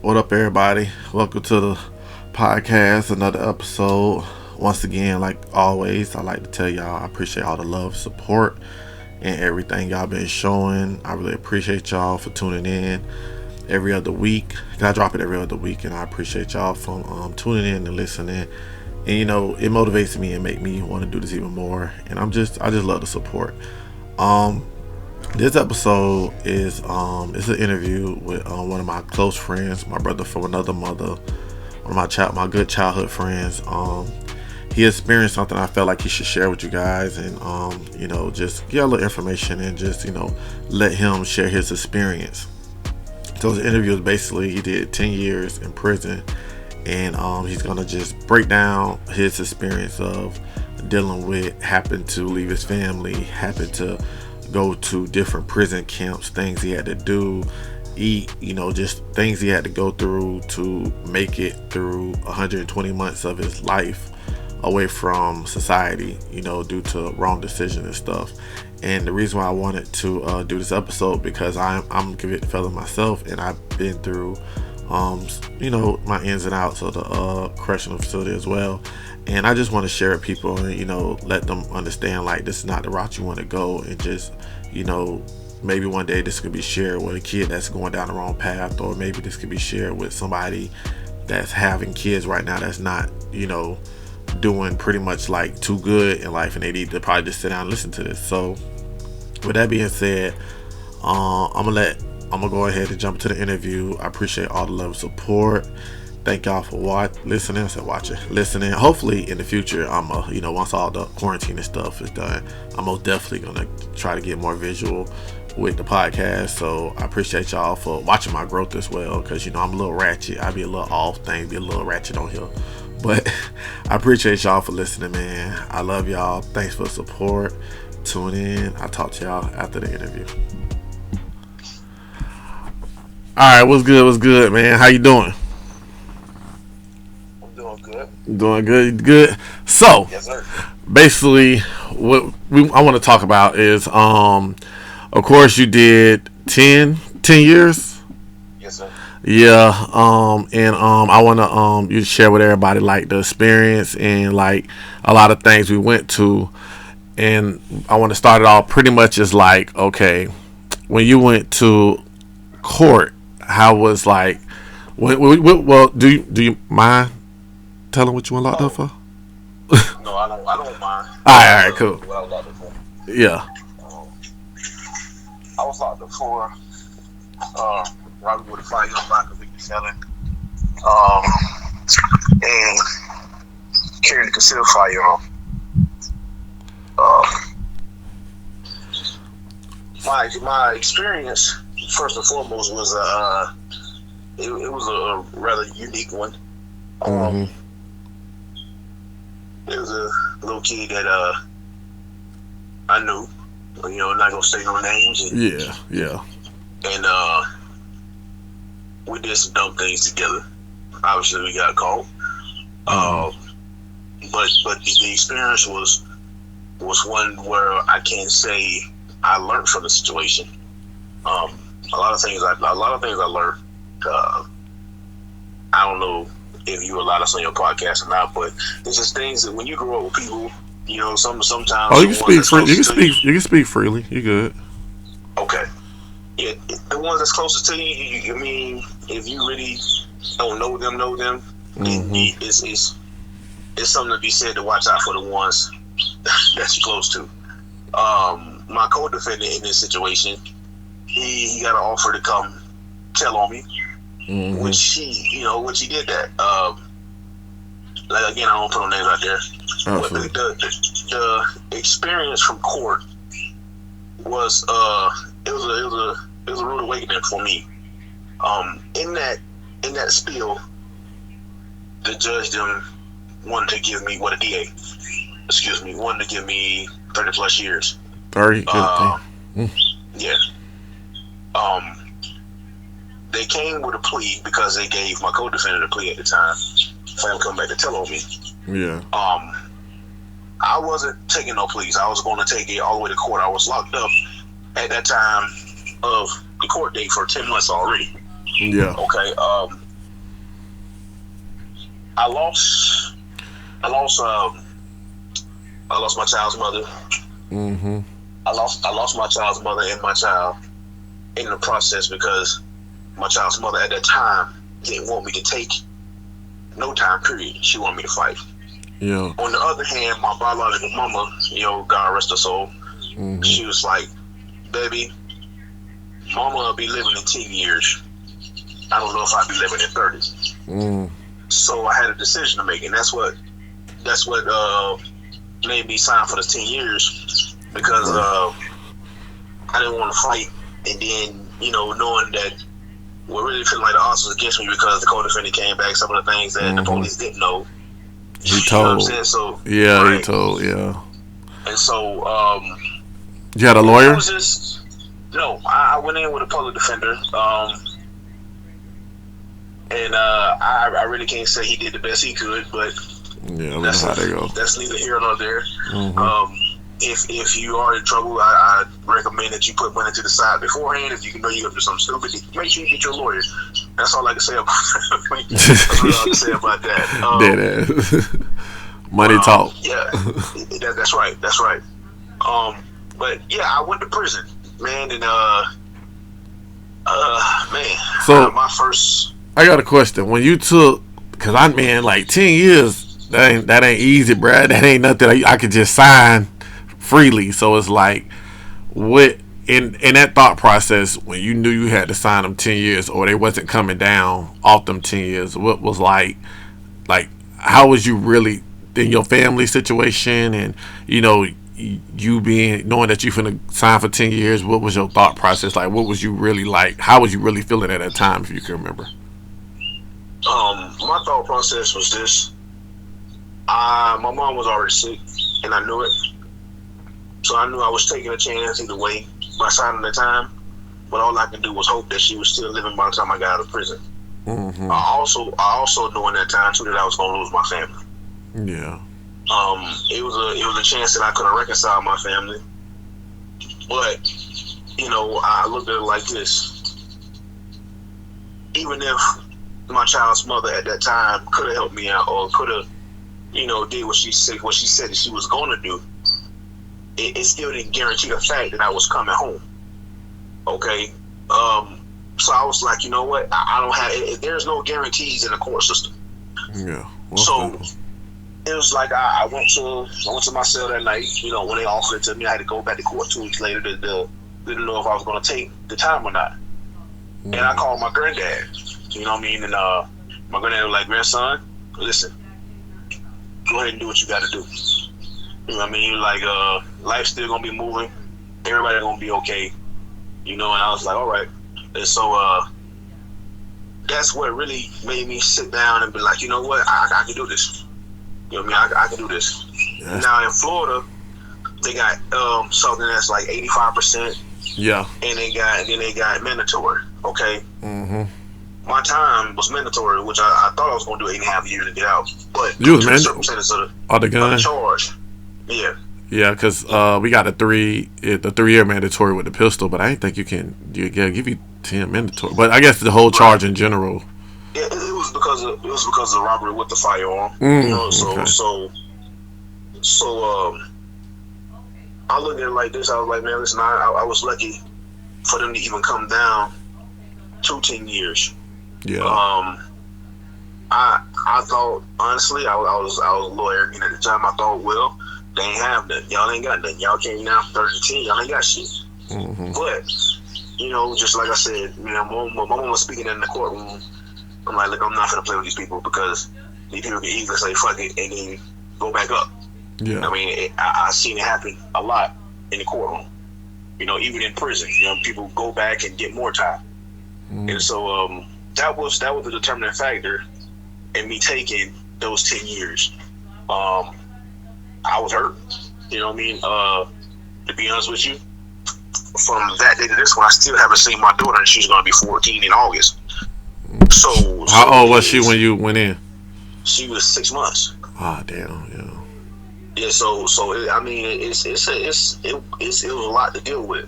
What up, everybody? Welcome to the podcast, another episode. Once again, like always, I like to tell y'all I appreciate all the love, support, and everything y'all been showing. I really appreciate y'all for tuning in every other week. I drop it every other week, and I appreciate y'all for tuning in and listening. And it motivates me and make me want to do this even more. And I just love the support. This episode is it's an interview with one of my close friends, my brother from another mother, one of my good childhood friends. He experienced something I felt like he should share with you guys, and just get a little information and just let him share his experience. So the interview is basically he did 10 years in prison, and he's gonna just break down his experience of dealing with having to leave his family, having to go to different prison camps, things he had to do, eat, just things he had to go through to make it through 120 months of his life away from society, due to wrong decisions and stuff. And the reason why I wanted to do this episode, because I'm a convicted felon myself, and I've been through my ins and outs of the correctional facility as well. And I just want to share with people and, let them understand, like, this is not the route you want to go. And just, maybe one day this could be shared with a kid that's going down the wrong path, or maybe this could be shared with somebody that's having kids right now that's not, doing pretty much like too good in life, and they need to probably just sit down and listen to this. So with that being said, I'm gonna go ahead and jump to the interview. I appreciate all the love and support. Thank y'all for listening. Hopefully in the future, once all the quarantine and stuff is done, I'm most definitely gonna try to get more visual with the podcast. So I appreciate y'all for watching my growth as well, because I'm a little ratchet. I be a little off, things be a little ratchet on here. But I appreciate y'all for listening, man. I love y'all. Thanks for the support. Tune in. I'll talk to y'all after the interview. Alright, what's good, man? How you doing? I'm doing good. Doing good. So, yes, sir. Basically, what I want to talk about is, of course, you did 10 years? Yes, sir. Yeah, I want to you share with everybody like the experience and like a lot of things we went to, and I want to start it off pretty much as like, okay, when you went to court, how was like, well, do you mind telling what you were locked up for? No, I don't mind. All right, cool. What I was locked up for. Yeah. I was locked up for robbery with a firearm, not convicted felon, and carrying a concealed firearm. My experience, first and foremost, was it was a rather unique one. There was a little kid that I knew, not gonna say no names. Yeah. And we did some dumb things together. Obviously, we got caught. But the experience was one where I can't say I learned from the situation. A lot of things I learned. I don't know if you allow us on your podcast or not, but there's just things that when you grow up with people, sometimes. Oh, you can speak freely. You can speak freely. You good? Okay. Yeah, the ones that's closest to you. I mean, if you really don't know them, it's something to be said to watch out for the ones that you're close to. My co-defendant in this situation, he got an offer to come tell on me, which he did that. Like, again, I don't put no names out there. Absolutely. But the experience from court was it was a rude awakening for me. In that spiel, the judge wanted to give me wanted to give me 30 plus years. 30. Yeah. They came with a plea because they gave my co-defendant a plea at the time for him to come back to tell on me. Yeah. I wasn't taking no pleas. I was going to take it all the way to court. I was locked up at that time of the court date for 10 months already. Yeah. Okay. I lost my child's mother. Mm-hmm. I lost my child's mother and my child in the process because my child's mother at that time didn't want me to take no time period. She wanted me to fight. Yeah. On the other hand, my biological mama, God rest her soul, Mm-hmm. she was like, baby, mama will be living in 10 years. I don't know if I'll be living in 30. So I had a decision to make, and that's what made me sign for the 10 years because I didn't want to fight, and then knowing that really feeling like the odds was against me because the co-defendant came back some of the things that the police didn't know. He told. You know what I'm saying? So yeah, right. He told. Yeah. And so you had a lawyer? It was just, no, I went in with a public defender. And I really can't say he did the best he could, but yeah, we know how they go. That's neither here nor there. If you are in trouble, I recommend that you put money to the side beforehand. If you know you're up to something stupid, make sure you get your lawyer. That's all I can say about that. That's all I can say about that. Money talk. Yeah, that's right. That's right. But yeah, I went to prison, man, and man. So my first. I got a question. When you took, cause like 10 years, that ain't easy, bruh. That ain't nothing I could just sign freely. So it's like, what in that thought process when you knew you had to sign them 10 years or they wasn't coming down off them 10 years? What was like how was you really in your family situation and you knowing that you finna sign for 10 years? What was your thought process like? What was you really like? How was you really feeling at that time, if you can remember? My thought process was this. My mom was already sick, and I knew it. So I knew I was taking a chance either way by signing the time. But all I could do was hope that she was still living by the time I got out of prison. Mm-hmm. I also knew in that time too that I was going to lose my family. Yeah. It was a chance that I could have reconciled my family. But I looked at it like this. Even if my child's mother at that time could have helped me out or could have, did what she said that she was going to do, it still didn't guarantee the fact that I was coming home. Okay? So I was like, you know what? I don't have, there's no guarantees in the court system. Yeah. So it was like I went to my cell that night. When they offered it to me, I had to go back to court 2 weeks later to didn't know if I was going to take the time or not. And I called my granddad. You know what I mean? And my granddad was like, grandson, listen, go ahead and do what you got to do. You know what I mean? Like, life's still going to be moving. Everybody's going to be okay. And I was like, all right. And so that's what really made me sit down and be like, you know what? I can do this. You know what I mean? I can do this. Yeah. Now in Florida, they got something that's like 85%. Yeah. And they got mandatory. Okay. Mm-hmm. My time was mandatory, which I thought I was going to do 8.5 years to get out. But you was mandatory of the gun charge. Yeah. Yeah, because we got the 3-year mandatory with the pistol, but I didn't think you give you 10 mandatory. But I guess the whole charge in general. Yeah, it was because of robbery with the firearm. Okay. So I looked at it like this. I was like, man, listen, I was lucky for them to even come down to 10 years. Yeah. I thought, honestly, I was a little arrogant at the time. I thought, well, they ain't have nothing. Y'all ain't got nothing. Y'all came down from 30 to 10. Y'all ain't got shit. Mm-hmm. But just like I said, my mom was speaking in the courtroom. I'm like, look, I'm not gonna play with these people because these people can easily say fuck it and then go back up. Yeah. I mean, I've seen it happen a lot in the courtroom. Even in prison, people go back and get more time. Mm. And so that was the determining factor in me taking those 10 years. I was hurt. You know what I mean? To be honest with you, from that day to this one, I still haven't seen my daughter, and she's going to be 14 in August. So how old was she when you went in? She was 6 months. Ah, damn, yeah. Yeah, so I mean, it was a lot to deal with.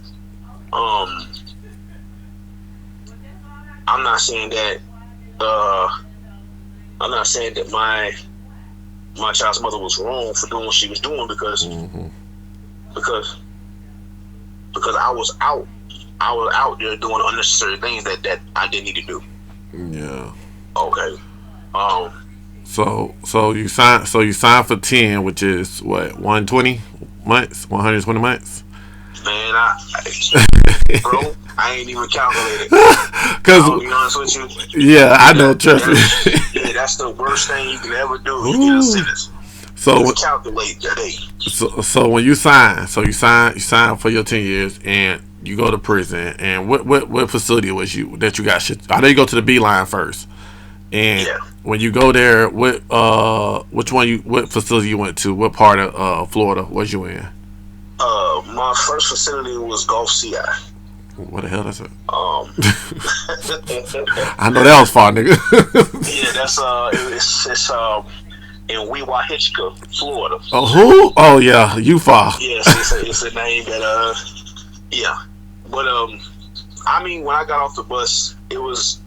I'm not saying that I'm not saying that my child's mother was wrong for doing what she was doing because I was out there doing unnecessary things that I didn't need to do. Yeah. Okay. So you signed for 10, which is what, 120 months, 120 months. Man, bro, I ain't even calculated. Cause I'll be honest with you. Yeah, I know. Trust me. Yeah, that's the worst thing you can ever do. You get a sentence. So calculate that day. So when you sign, you sign for your 10 years, and you go to prison. And what facility was you that you got shit? I know you go to the B line first. And when you go there, what facility you went to? What part of Florida was you in? My first facility was Gulf CI. What the hell is it? I know that was far, nigga. Yeah, that's it's in Weehawken, Florida. Oh, who? Oh yeah, you far. Yes, it's a name that yeah. But I mean, when I got off the bus, it was,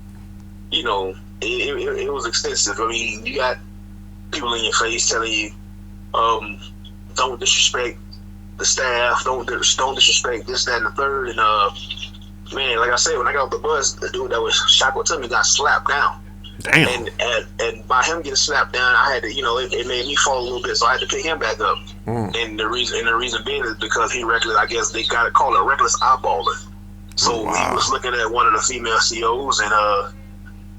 you know, it was extensive. I mean, you got people in your face telling you, don't disrespect the staff, don't disrespect this, that, and the third. And man, like I said, when I got off the bus, the dude that was shackled to me got slapped down. Damn. And by him getting slapped down, I had to, you know, it made me fall a little bit, so I had to pick him back up. And the reason being is because he reckless. I guess they got to call it reckless eyeballing. So he was looking at one of the female COs, and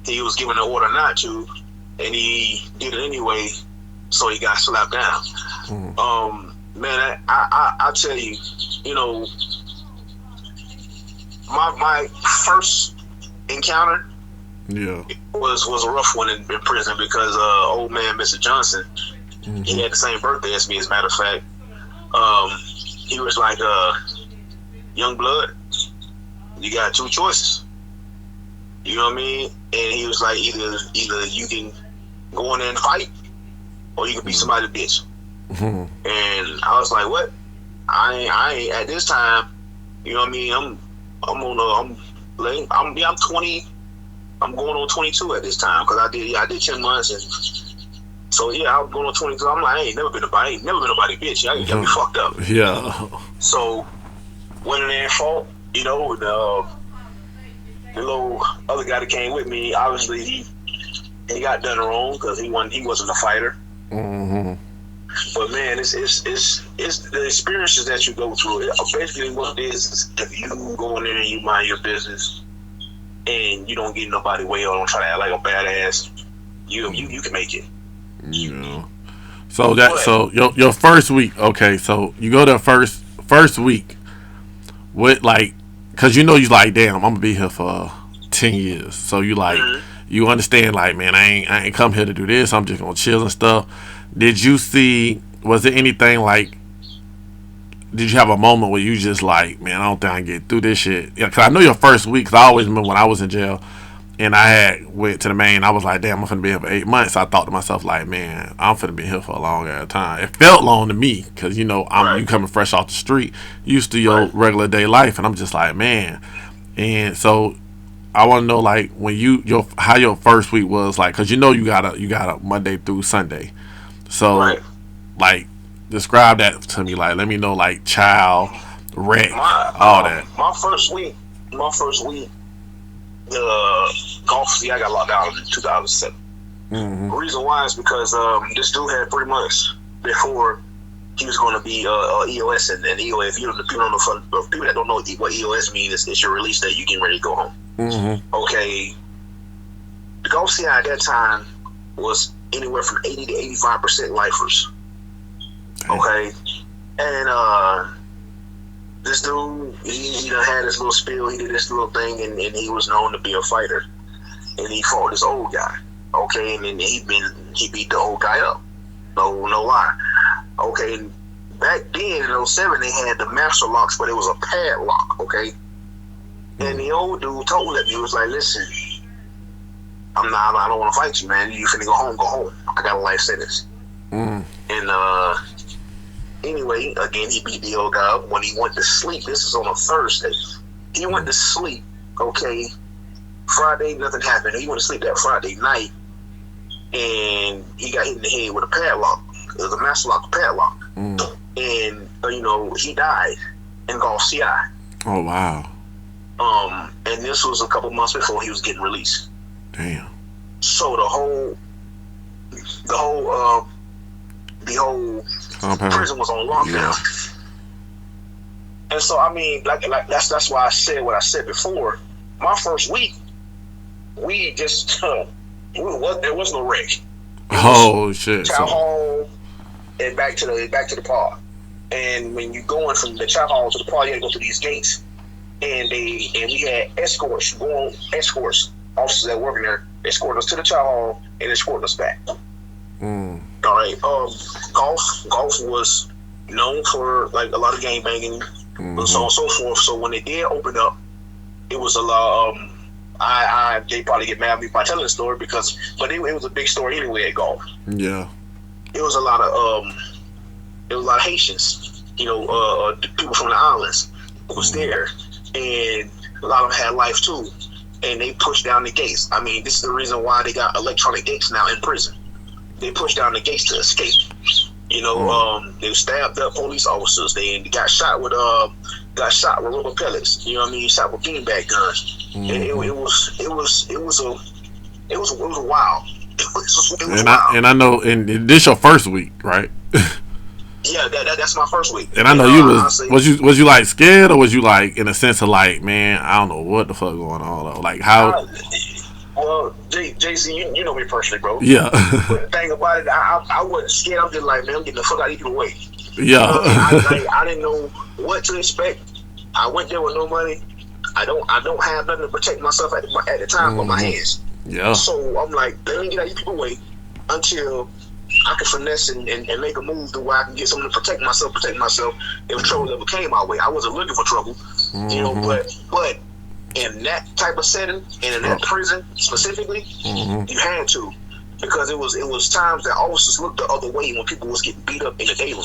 he was given an order not to, and he did it anyway. So he got slapped down. Man, I tell you, you know, my first encounter was a rough one in prison because old man Mr. Johnson, he had the same birthday as me, as a matter of fact. He was like, young blood, you got two choices. You know what I mean? And he was like, either you can go in there and fight, or you can be somebody's bitch. And I was like, what? I ain't at this time. You know what I mean? I'm 20. I'm going on 22 at this time because I did 10 months, and so I was going on 22. I'm like, I ain't never been nobody bitch. I ain't got me fucked up. Yeah. So went in there and fought. You know, the little other guy that came with me, obviously he got done wrong because he wasn't a fighter. But man, it's the experiences that you go through. Basically, what it is if you go in there and you mind your business, and you don't get nobody way or don't try to act like a badass, you can make it. Yeah. So your first week, okay. So you go to first week. What, like, cause you know you like, damn, I'm gonna be here for 10 years. So you like, you understand, like, man, I ain't come here to do this. I'm just gonna chill and stuff. Did you see? Was there anything like? Did you have a moment where you just like, man, I don't think I can get through this shit? Yeah, cause I know your first week. Cause I always remember when I was in jail, and I went to the main. I was like, damn, I'm finna be here for 8 months. I thought to myself, like, man, I'm finna be here for a long ass time. It felt long to me, cause you know you coming fresh off the street, used to your regular day life, and I'm just like, man. And so I want to know, like, when how your first week was like, cause you know you got a Monday through Sunday. So, like, describe that to me. Like, let me know, like, child, wreck, all that. My first week, Gulf CI got locked down in 2007. The reason why is because this dude had 3 months before he was going to be EOS, and EOS. If people that don't know what EOS means, it's your release date. You getting ready to go home. Okay, the Gulf CI at that time was anywhere from 80 to 85% lifers. Okay, and this dude, he done had this little spill. He did this little thing, and he was known to be a fighter. And he fought this old guy. Okay, and then he beat the old guy up. No lie. Okay, and back then in 07, they had the master locks, but it was a padlock. Okay, and the old dude told me, he was like, listen, I don't want to fight you, man. You finna go home. I got a life sentence. And anyway, again, he beat the old guy up. When he went to sleep, this is on a Thursday. He went to sleep, okay. Friday, nothing happened. He went to sleep that Friday night. and he got hit in the head with a padlock. It was a master lock padlock, and he died in Gulf CI. Oh wow. And this was a couple months before he was getting released. Damn. So the whole prison was on lockdown. Yeah. And so I mean, like that's why I said what I said before. My first week, we just there was no wreck. Oh shit! Chow hall and back to the park. And when you going from the chow hall to the park, you had to go through these gates. And we had escorts, officers that working there, escorting us to the chow hall and escorting us back. All right. Golf was known for like a lot of gang banging, and so on and so forth. So when it did open up, it was a lot. They probably get mad at me by telling the story but it was a big story anyway at golf. Yeah. It was a lot of Haitians, people from the islands was there, and a lot of them had life too, and they pushed down the gates. I mean, this is the reason why they got electronic gates now in prison. They pushed down the gates to escape. They stabbed up police officers. They got shot with rubber pellets. You know what I mean? Shot with beanbag guns. And it was wild. It was wild. And I know, and this your first week, right? Yeah, that's my first week. And I know you was you like scared, or was you like in a sense of like, man, I don't know what the fuck going on, though. Like how? Well, JC, you know me personally, bro. Yeah. But the thing about it, I wasn't scared. I'm just like, man, I'm getting the fuck out of here away. Yeah. I didn't know what to expect. I went there with no money. I don't have nothing to protect myself at the time but my hands. Yeah. So I'm like, let me get out of your people way until I can finesse and make a move to where I can get something to protect myself if trouble ever came my way. I wasn't looking for trouble, but in that type of setting and in that prison specifically, you had to, because it was times that officers looked the other way when people was getting beat up in the day room.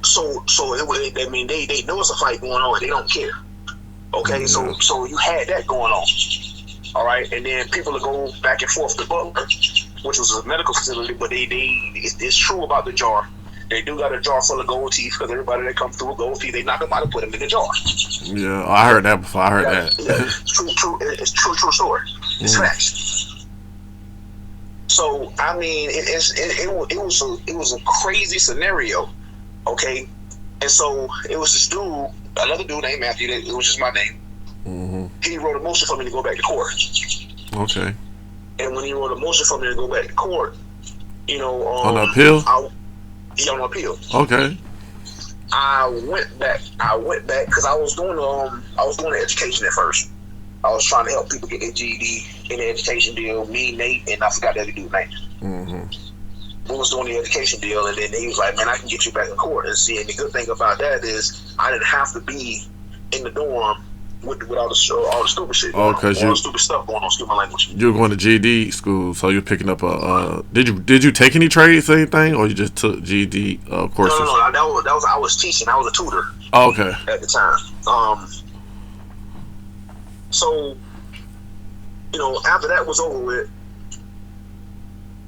So they know it's a fight going on and they don't care. Okay, so you had that going on. All right, and then people will go back and forth to Butler, which was a medical facility, but it's true about the jar. They do got a jar full of gold teeth, because everybody that comes through with gold teeth, they knock them out and put them in the jar. Yeah, I heard that before. I heard that. Yeah, it's true story. It's facts. So I mean, it was a crazy scenario, okay. And so it was this dude, another dude named Matthew. It was just my name. He wrote a motion for me to go back to court. Okay. And when he wrote a motion for me to go back to court, on appeal. On appeal. Okay. I went back because I was doing education at first. I was trying to help people get their GED in the education deal. Me, Nate, and I forgot that to do Nate. We was doing the education deal, and then he was like, "Man, I can get you back in court." And see, and the good thing about that is I didn't have to be in the dorm with all the stupid shit. All the stupid stuff going on. Excuse my language. You were going to GED school, so you're picking up a. Did you take any trades or anything, or you just took GED courses? No. That was I was teaching. I was a tutor. Oh, okay. At the time, so after that was over with,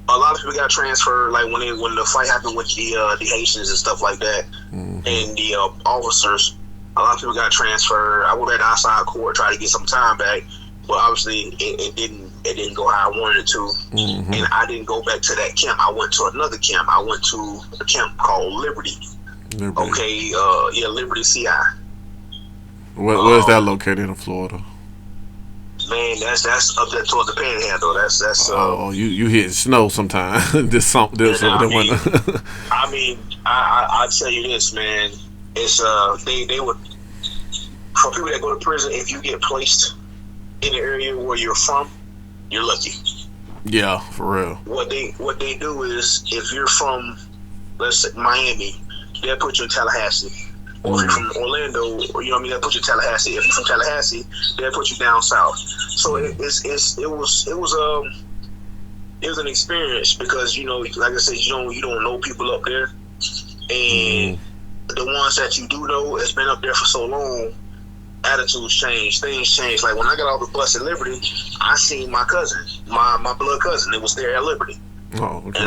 a lot of people got transferred. Like when the fight happened with the Haitians and stuff like that, and the officers. A lot of people got transferred. I went back to outside court, tried to get some time back, but obviously it didn't go how I wanted it to. And I didn't go back to that camp. I went to another camp. I went to a camp called Liberty. Okay, Liberty CI. Where's that located in Florida? Man, that's up there towards the Panhandle. That's you hitting snow sometime. I mean, I tell you this, man. It's they would, for people that go to prison, if you get placed in the area where you're from, you're lucky. Yeah, for real. What they do is, if you're from, let's say, Miami, they'll put you in Tallahassee. Or if you're from Orlando, they'll put you in Tallahassee. If you're from Tallahassee, they'll put you down south. So it was an experience, because like I said, you don't know people up there, and the ones that you do know has been up there for so long, attitudes changed, things changed. Like when I got off the bus at Liberty, I seen my cousin, my blood cousin. It was there at Liberty. Oh, okay.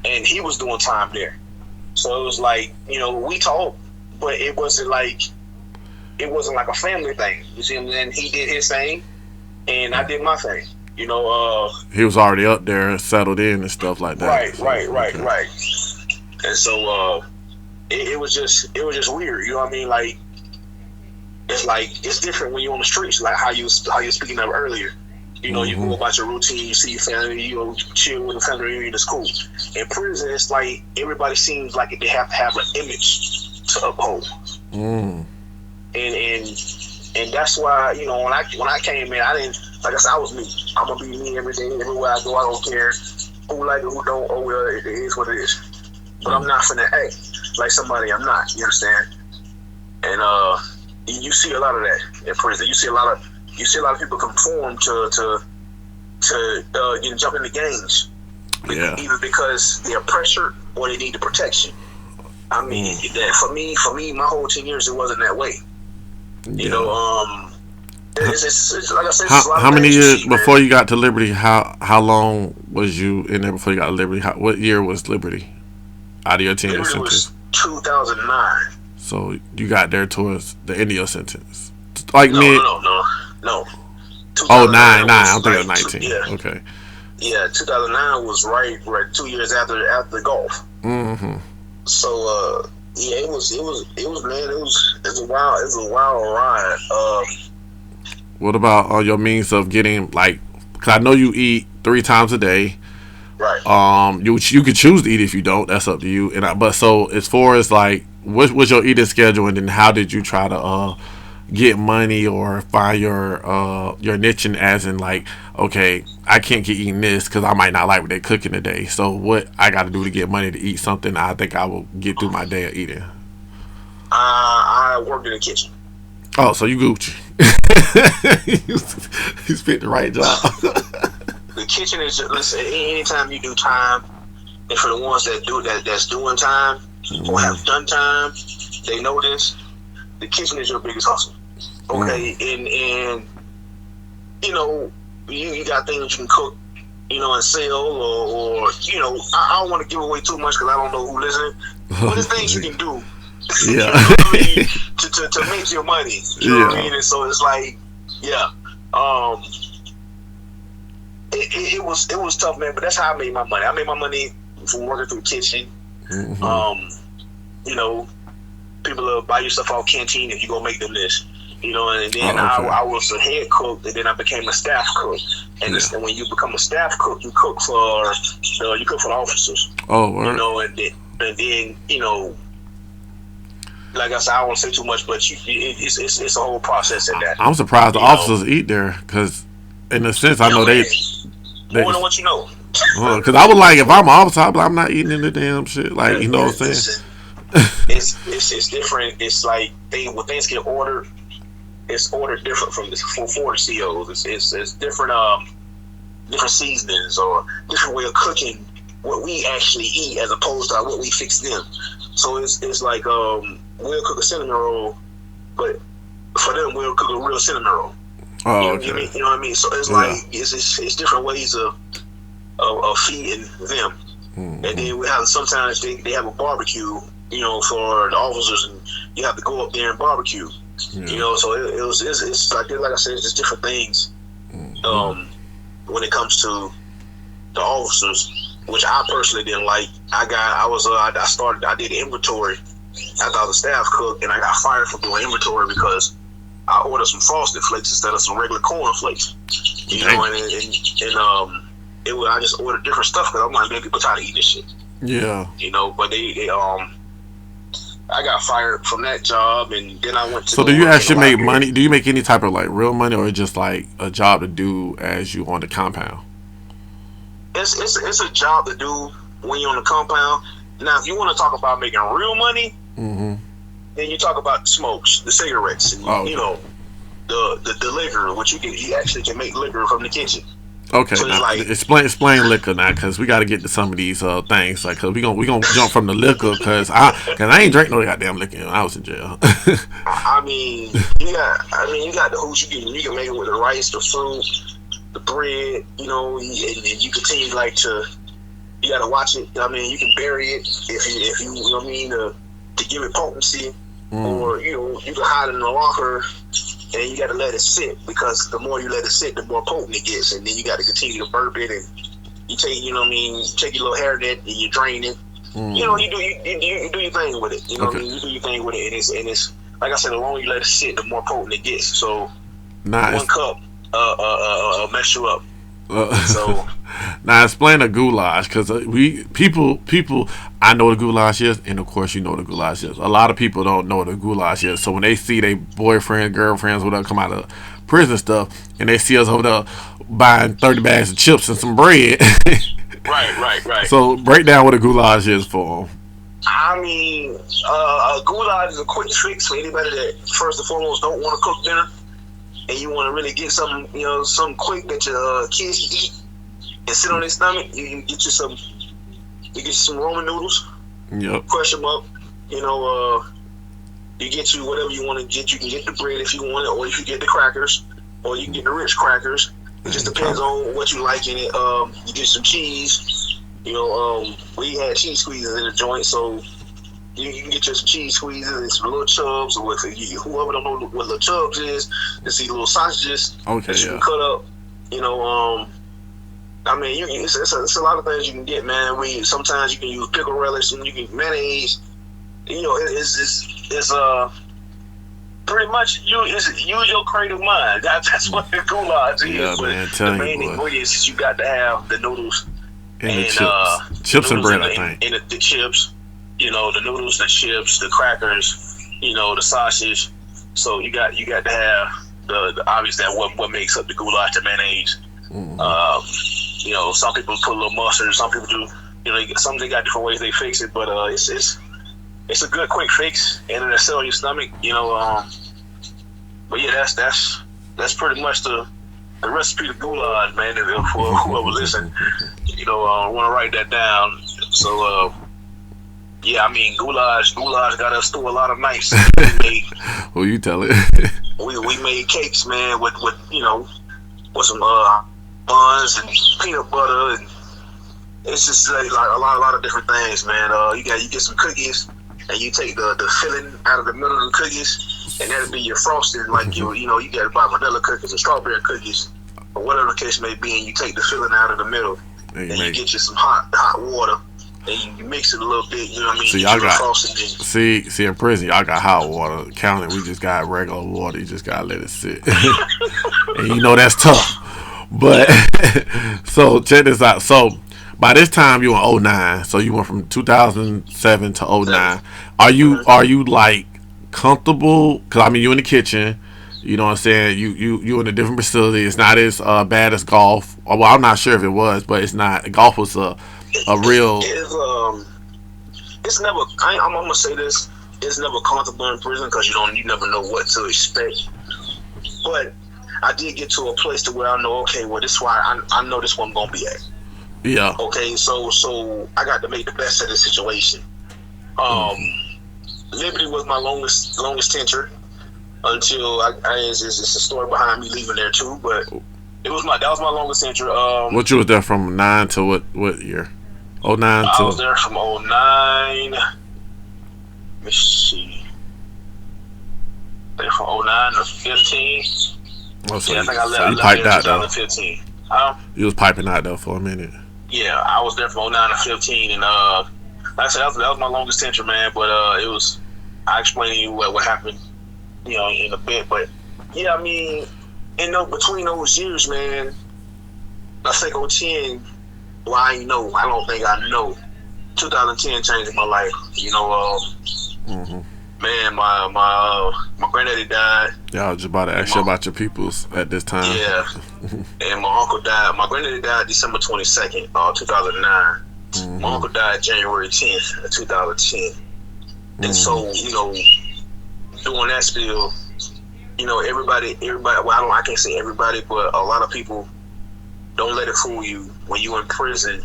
And he was doing time there. So it was like, we talked, but it wasn't like a family thing. You see, and then he did his thing, and I did my thing. He was already up there, settled in, and stuff like that. Right. And so it was just weird. You know what I mean? Like it's different when you're on the streets, like how you speaking of earlier. You go about your routine, you see your family, you chill with the family reunion, it's cool. In prison, it's like everybody seems like they have to have an image to uphold. And that's why, when I came in, I didn't, like I said, I was me. I'm gonna be me every day, everywhere I go. I don't care who like it, who don't. Oh well, it is what it is. But I'm not finna act like somebody I'm not. You understand? And you see a lot of that in prison. You see a lot of people conform to jump into gangs, either because they're pressured or they need the protection. I mean, that for me, my whole 10 years it wasn't that way. It's like I said. How many years before you got to Liberty? How long was you in there before you got to Liberty? What year was Liberty out of your 10-year sentence? Was 2009. So you got there towards the end of your sentence, like no. Oh, 9. I'm thinking of 19. Yeah. Okay. Yeah, 2009 was right 2 years after the golf. Mm-hmm. So it was a wild ride. What about your means of getting, like, because I know you eat 3 times a day. Right. You could choose to eat if you don't. That's up to you. But so as far as like, what was your eating schedule, and then how did you try to get money or find your niche, as in like, okay, I can't keep eating this because I might not like what they're cooking today. So what I got to do to get money to eat something I think I will get through my day of eating? I worked in the kitchen. Oh, so you Gucci. You spit the right job. The kitchen is just, listen, anytime you do time, and for the ones that's doing time or have done time, they know this. The kitchen is your biggest hustle. Okay, and you got things you can cook, and sell, or I don't want to give away too much because I don't know who listening. But there's things you can do. Yeah. to make your money. You know what I mean? And so it's like, it was tough, man. But that's how I made my money. I made my money from working through the kitchen. People will buy you stuff off canteen if you go make them this. And then I was a head cook, and then I became a staff cook. And when you become a staff cook, you cook for the officers. Oh, word. And then like I said, I don't want to say too much, but it's a whole process in that. I'm surprised the officers eat there, because in a sense I know they more than what you know. Because I was like, if I'm an officer, I'm not eating in the damn shit. Like, you know what I'm saying? It's different. It's like when things get ordered, it's ordered different for the COs. It's different different seasonings or different way of cooking what we actually eat as opposed to what we fix them. So it's like we'll cook a cinnamon roll, but for them we'll cook a real cinnamon roll. Oh, okay. You know what I mean? So it's like it's different ways of feeding them. And then we have sometimes they have a barbecue, for the officers, and you have to go up there and barbecue. So it's like I said, it's just different things. When it comes to the officers, which I personally didn't like. I did inventory after I was a staff cook, and I got fired for doing inventory because I ordered some Frosted Flakes instead of some regular corn flakes. I just ordered different stuff because I'm like, man, people tired of eating this shit. Yeah. But they I got fired from that job, and then I went to. So do you actually make money? Do you make any type of like real money, or just like a job to do as you on the compound? It's a job to do when you're on the compound. Now, if you want to talk about making real money, then you talk about smokes, the cigarettes, and the liquor, which you actually can make liquor from the kitchen. Okay, So now like, explain liquor now, cause we got to get to some of these things, like, cause we gonna jump from the liquor, cause I ain't drink no goddamn liquor when I was in jail. I mean, you got the hooch. You can make it with the rice, the fruit, the bread. And you continue like to. You got to watch it. I mean, you can bury it if you know what I mean, to give it potency, or you can hide it in a locker. And you got to let it sit, because the more you let it sit, the more potent it gets. And then you got to continue to burp it, and you take, take your little hairnet and you drain it. You do your thing with it. You know what I mean? You do your thing with it, and it's like I said, the longer you let it sit, the more potent it gets. So one cup mess you up. So now explain the goulash, because people I know what the goulash is, and of course you know what the goulash is. A lot of people don't know what the goulash is, so when they see their boyfriend, girlfriends, whatever, come out of prison stuff, and they see us over there buying 30 bags of chips and some bread. Right. So break down what a goulash is for them. I mean, a goulash is a quick fix for anybody that first and foremost don't want to cook dinner, and you want to really get something, something quick that your kids can eat and sit on their stomach. You get you some ramen noodles. Yep. Crush them up. You get you whatever you want to get. You can get the bread if you want it, or you can get the crackers, or you can get the rich crackers. It just depends on what you like in it. You get some cheese. We had cheese squeezes in the joint, so you can get you some cheese squeezes and some little chubs, or whoever don't know what little chubs is, to see little sausages that you can cut up. I mean, it's a lot of things you can get, man. Sometimes you can use pickle relish, and you can mayonnaise. It's pretty much use your creative mind. That's what the goulash is. Yeah, man, the main ingredients is you got to have the noodles and the chips and bread. I think and the chips. The noodles, the chips, the crackers. The sausage. So you got to have the obviously what makes up the goulash, the mayonnaise. Some people put a little mustard. Some people do. Some they got different ways they fix it, but it's a good quick fix, and it'll settle your stomach. But yeah, that's pretty much the recipe of goulash, man. For whoever listen, want to write that down. So yeah, I mean, goulash got us through a lot of nights. Who you tell it? we made cakes, man, with some buns and peanut butter, and it's just like a lot of different things, man. You get some cookies, and you take the filling out of the middle of the cookies, and that'll be your frosting. Like you got to buy vanilla cookies or strawberry cookies, or whatever the case may be, and you take the filling out of the middle, and you get you some hot water. And you mix it a little bit, you know what I mean? So y'all got see in prison, y'all got hot water. County, we just got regular water. You just gotta let it sit, and that's tough. But so check this out. So by this time you were 09, so you went from 2007 to 09. Are you like comfortable? Because I mean, you in the kitchen. You know what I'm saying? You in a different facility. It's not as bad as golf. Well, I'm not sure if it was, but it's not. Golf was a real. It's never. I'm gonna say this. It's never comfortable in prison because you never know what to expect. But I did get to a place to where I know, okay, well, this is why I know this one I'm gonna be at. Yeah. Okay, so I got to make the best of the situation. Liberty was my longest tenure until it's a story behind me leaving there too, but that was my longest tenure. What you was there from 9 to what year? 09 I was there from 09. Let me see. There from 09 to 15. Oh, so yeah, I think I left. You piped out 2015. You was piping out though for a minute. Yeah, I was there from 09 to 15, and like I said, that was my longest tenure, man. But it was. I explained to you what happened, in a bit. But yeah, I mean, between those years, man, I think 2010. Well, I don't think I know. 2010 changed my life. Man, my granddaddy died. Yeah, I was just about to ask you about your peoples at this time. Yeah, and my uncle died. My granddaddy died December 22nd, 2009. My uncle died January 10th, 2010. And so, during that spill, everybody. Well, I can't say everybody, but a lot of people don't let it fool you. When you in prison,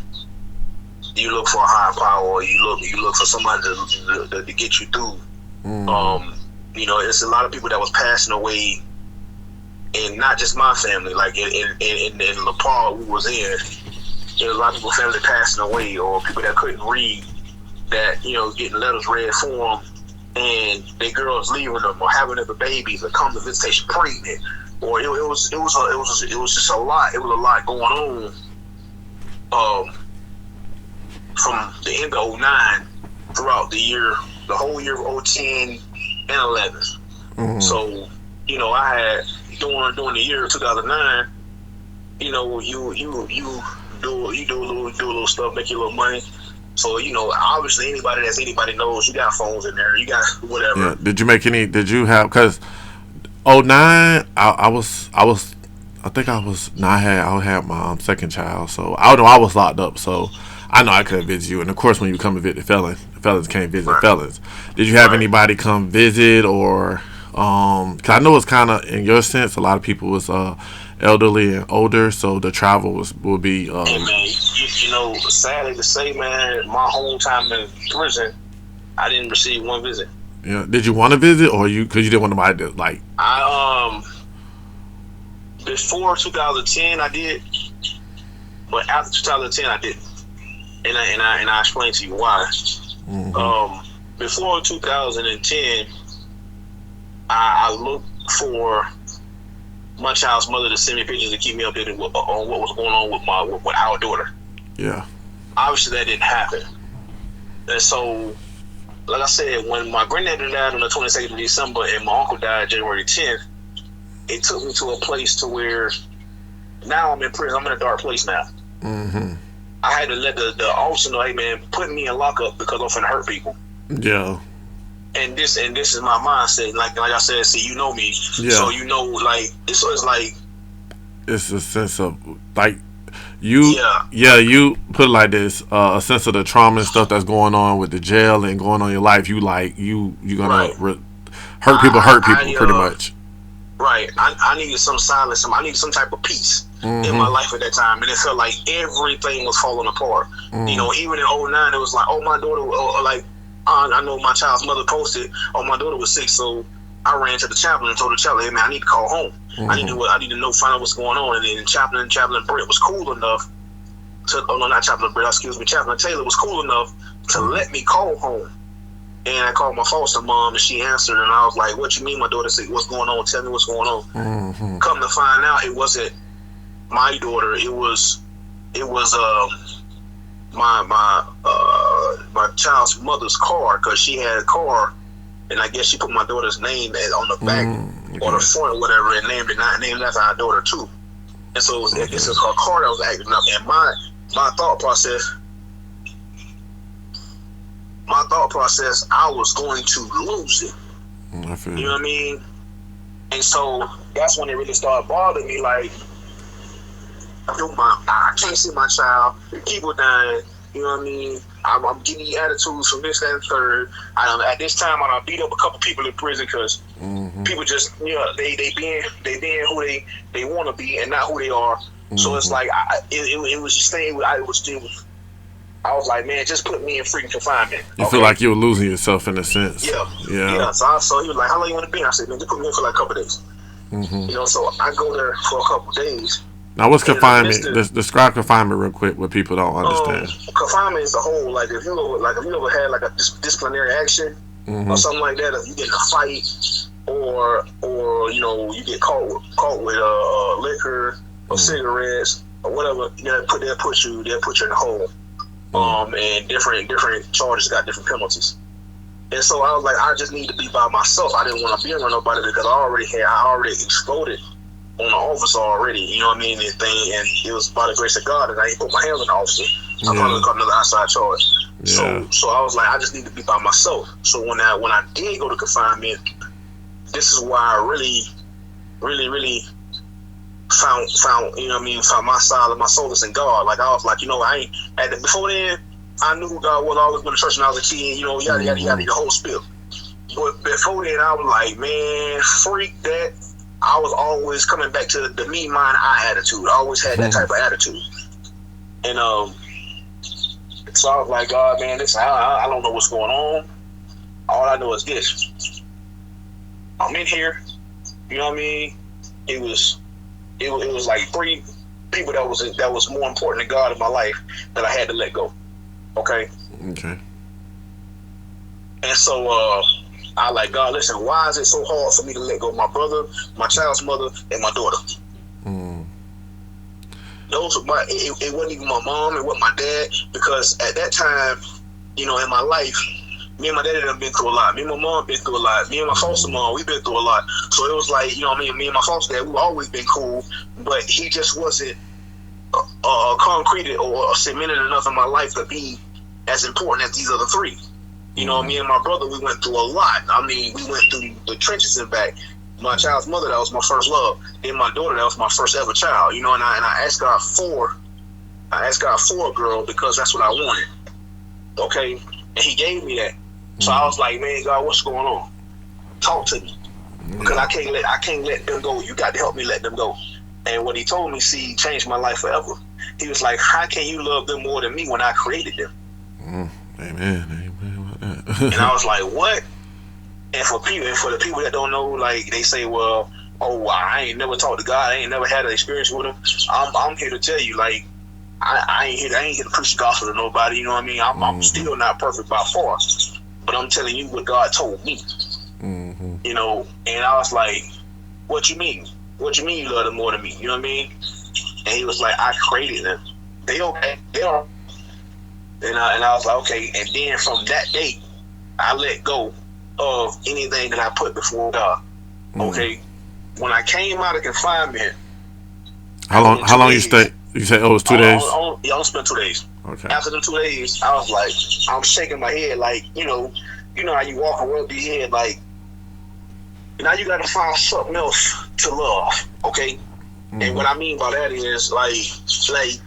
you look for a higher power, or you look for somebody to get you through. You know, it's a lot of people that was passing away, and not just my family. Like in La Paz we was in, there was a lot of people family passing away, or people that couldn't read, that, you know, getting letters read for them, and their girls leaving them, or having other babies, or come to visitation pregnant, or it was just a lot. It was a lot going on. From the end of 09 throughout the whole year of 010 and 11. So, you know, I had during the year of 2009, you know, you do a little stuff, make your little money. So, you know, obviously anybody knows, you got phones in there, you got whatever. Yeah. Did you have, because 09, I had my second child, so I was locked up, so I know I couldn't visit you. And of course, when you come to visit the felons can't visit felons. Did you have anybody come visit, or cause I know it's kind of, in your sense, a lot of people was elderly and older, so the travel will be. Hey man, you know, sadly to say, man, my whole time in prison, I didn't receive one visit. Yeah. Did you want to visit, or because you didn't want nobody to, like? Before 2010 I did, but after 2010 I didn't. And I explain to you why. Before 2010, I looked for my child's mother to send me pictures to keep me updated on what was going on with our daughter. Yeah. Obviously, that didn't happen. And so, like I said, when my granddad died on the 22nd of December and my uncle died January 10th, it took me to a place to where now I'm in prison. I'm in a dark place now. I had to let the officer know, hey man, put me in lockup because I'm finna hurt people. Yeah. And this is my mindset. Like I said, see, you know me, so you know, like it's like it's a sense of like you you put it like this, a sense of the trauma and stuff that's going on with the jail and going on in your life. You gonna hurt people pretty much. Right. I needed some silence. I needed some type of peace in my life at that time, and it felt like everything was falling apart. You know, even in 09, it was like, oh, my daughter, I know my child's mother posted, oh, my daughter was sick, so I ran to the chaplain and told the chaplain, hey man, I need to call home. I need to know, find out what's going on. And then Chaplain Brett was cool enough Chaplain Taylor was cool enough to let me call home. And I called my foster mom, and she answered, and I was like, what you mean my daughter sick? What's going on? Tell me what's going on. Come to find out, it wasn't my daughter. It was my child's mother's car, because she had a car, and I guess she put my daughter's name on the back or the front or whatever, and named after our daughter too. And so it's her car that was acting up, and my thought process, I was going to lose it. You know what I mean? And so that's when it really started bothering me. Like, I can't see my child. People dying. You know what I mean? I'm getting the attitudes from this, that, and third. At this time, I beat up a couple people in prison because people just, you know, they being who they want to be and not who they are. So it's like it was just staying. I was like, man, just put me in freaking confinement. You feel like you were losing yourself in a sense. Yeah. So he was like, how long you want to be? And I said, man, just put me in for like a couple of days. You know, so I go there for a couple of days. Now, what's confinement? Describe confinement real quick, what people don't understand. Confinement is the whole, like if you ever had like a disciplinary action or something like that, if you get in a fight or you know, you get caught with liquor or cigarettes or whatever, they'll put you in the hole. And different charges got different penalties. And so I was like, I just need to be by myself. I didn't want to be around nobody because I already exploded on the officer already. You know what I mean? And it was by the grace of God that I didn't put my hands on the officer. I probably caught another outside charge. So I was like, I just need to be by myself. So when I did go to confinement, this is why I really found, you know what I mean, found my side, my solace in God. Like I was like, you know, before then, I knew who God was. I always been to church when I was a kid, you know, yada, the whole spiel. But before then, I was like, man, freak that. I was always coming back to the me, mine, I attitude. I always had that type of attitude. And so I was like, God, man, listen, I don't know what's going on. All I know is this. I'm in here. You know what I mean? It was like 3 people that was more important than God in my life that I had to let go. Okay. Okay. And so I like, God, listen, why is it so hard for me to let go of my brother, my child's mother, and my daughter? Those were it wasn't even my mom, it wasn't my dad, because at that time, you know, in my life, me and my daddy have been through a lot. Me and my mom been through a lot. Me and my foster mom, we've been through a lot. So it was like, you know what I mean? Me and my foster dad, we've always been cool, but he just wasn't concreted or cemented enough in my life to be as important as these other 3. You know, me and my brother, we went through a lot. I mean, we went through the trenches and back. My child's mother, that was my first love. Then my daughter, that was my first ever child. You know, and I asked God for a girl because that's what I wanted. Okay, and He gave me that. So I was like, man, God, what's going on? Talk to me, because I can't let them go. You got to help me let them go. And what He told me, see, changed my life forever. He was like, how can you love them more than me when I created them? Amen. And I was like, what? And for the people that don't know, like, they say, well, oh, I ain't never talked to God. I ain't never had an experience with Him. I'm here to tell you, like, I ain't here to preach the gospel to nobody. You know what I mean? I'm still not perfect by far, but I'm telling you what God told me. You know, and I was like, what you mean? What you mean you love them more than me? You know what I mean? And He was like, I created them. They okay. They are. And I was like, okay. And then from that day, I let go of anything that I put before God. Okay. When I came out of confinement, how long you stayed? You said it was 2 days. I only spent 2 days. Okay. After the 2 days, I was like, I'm shaking my head, like, you know how you walk and rub your head, like, now you got to find something else to love. Okay. And what I mean by that is like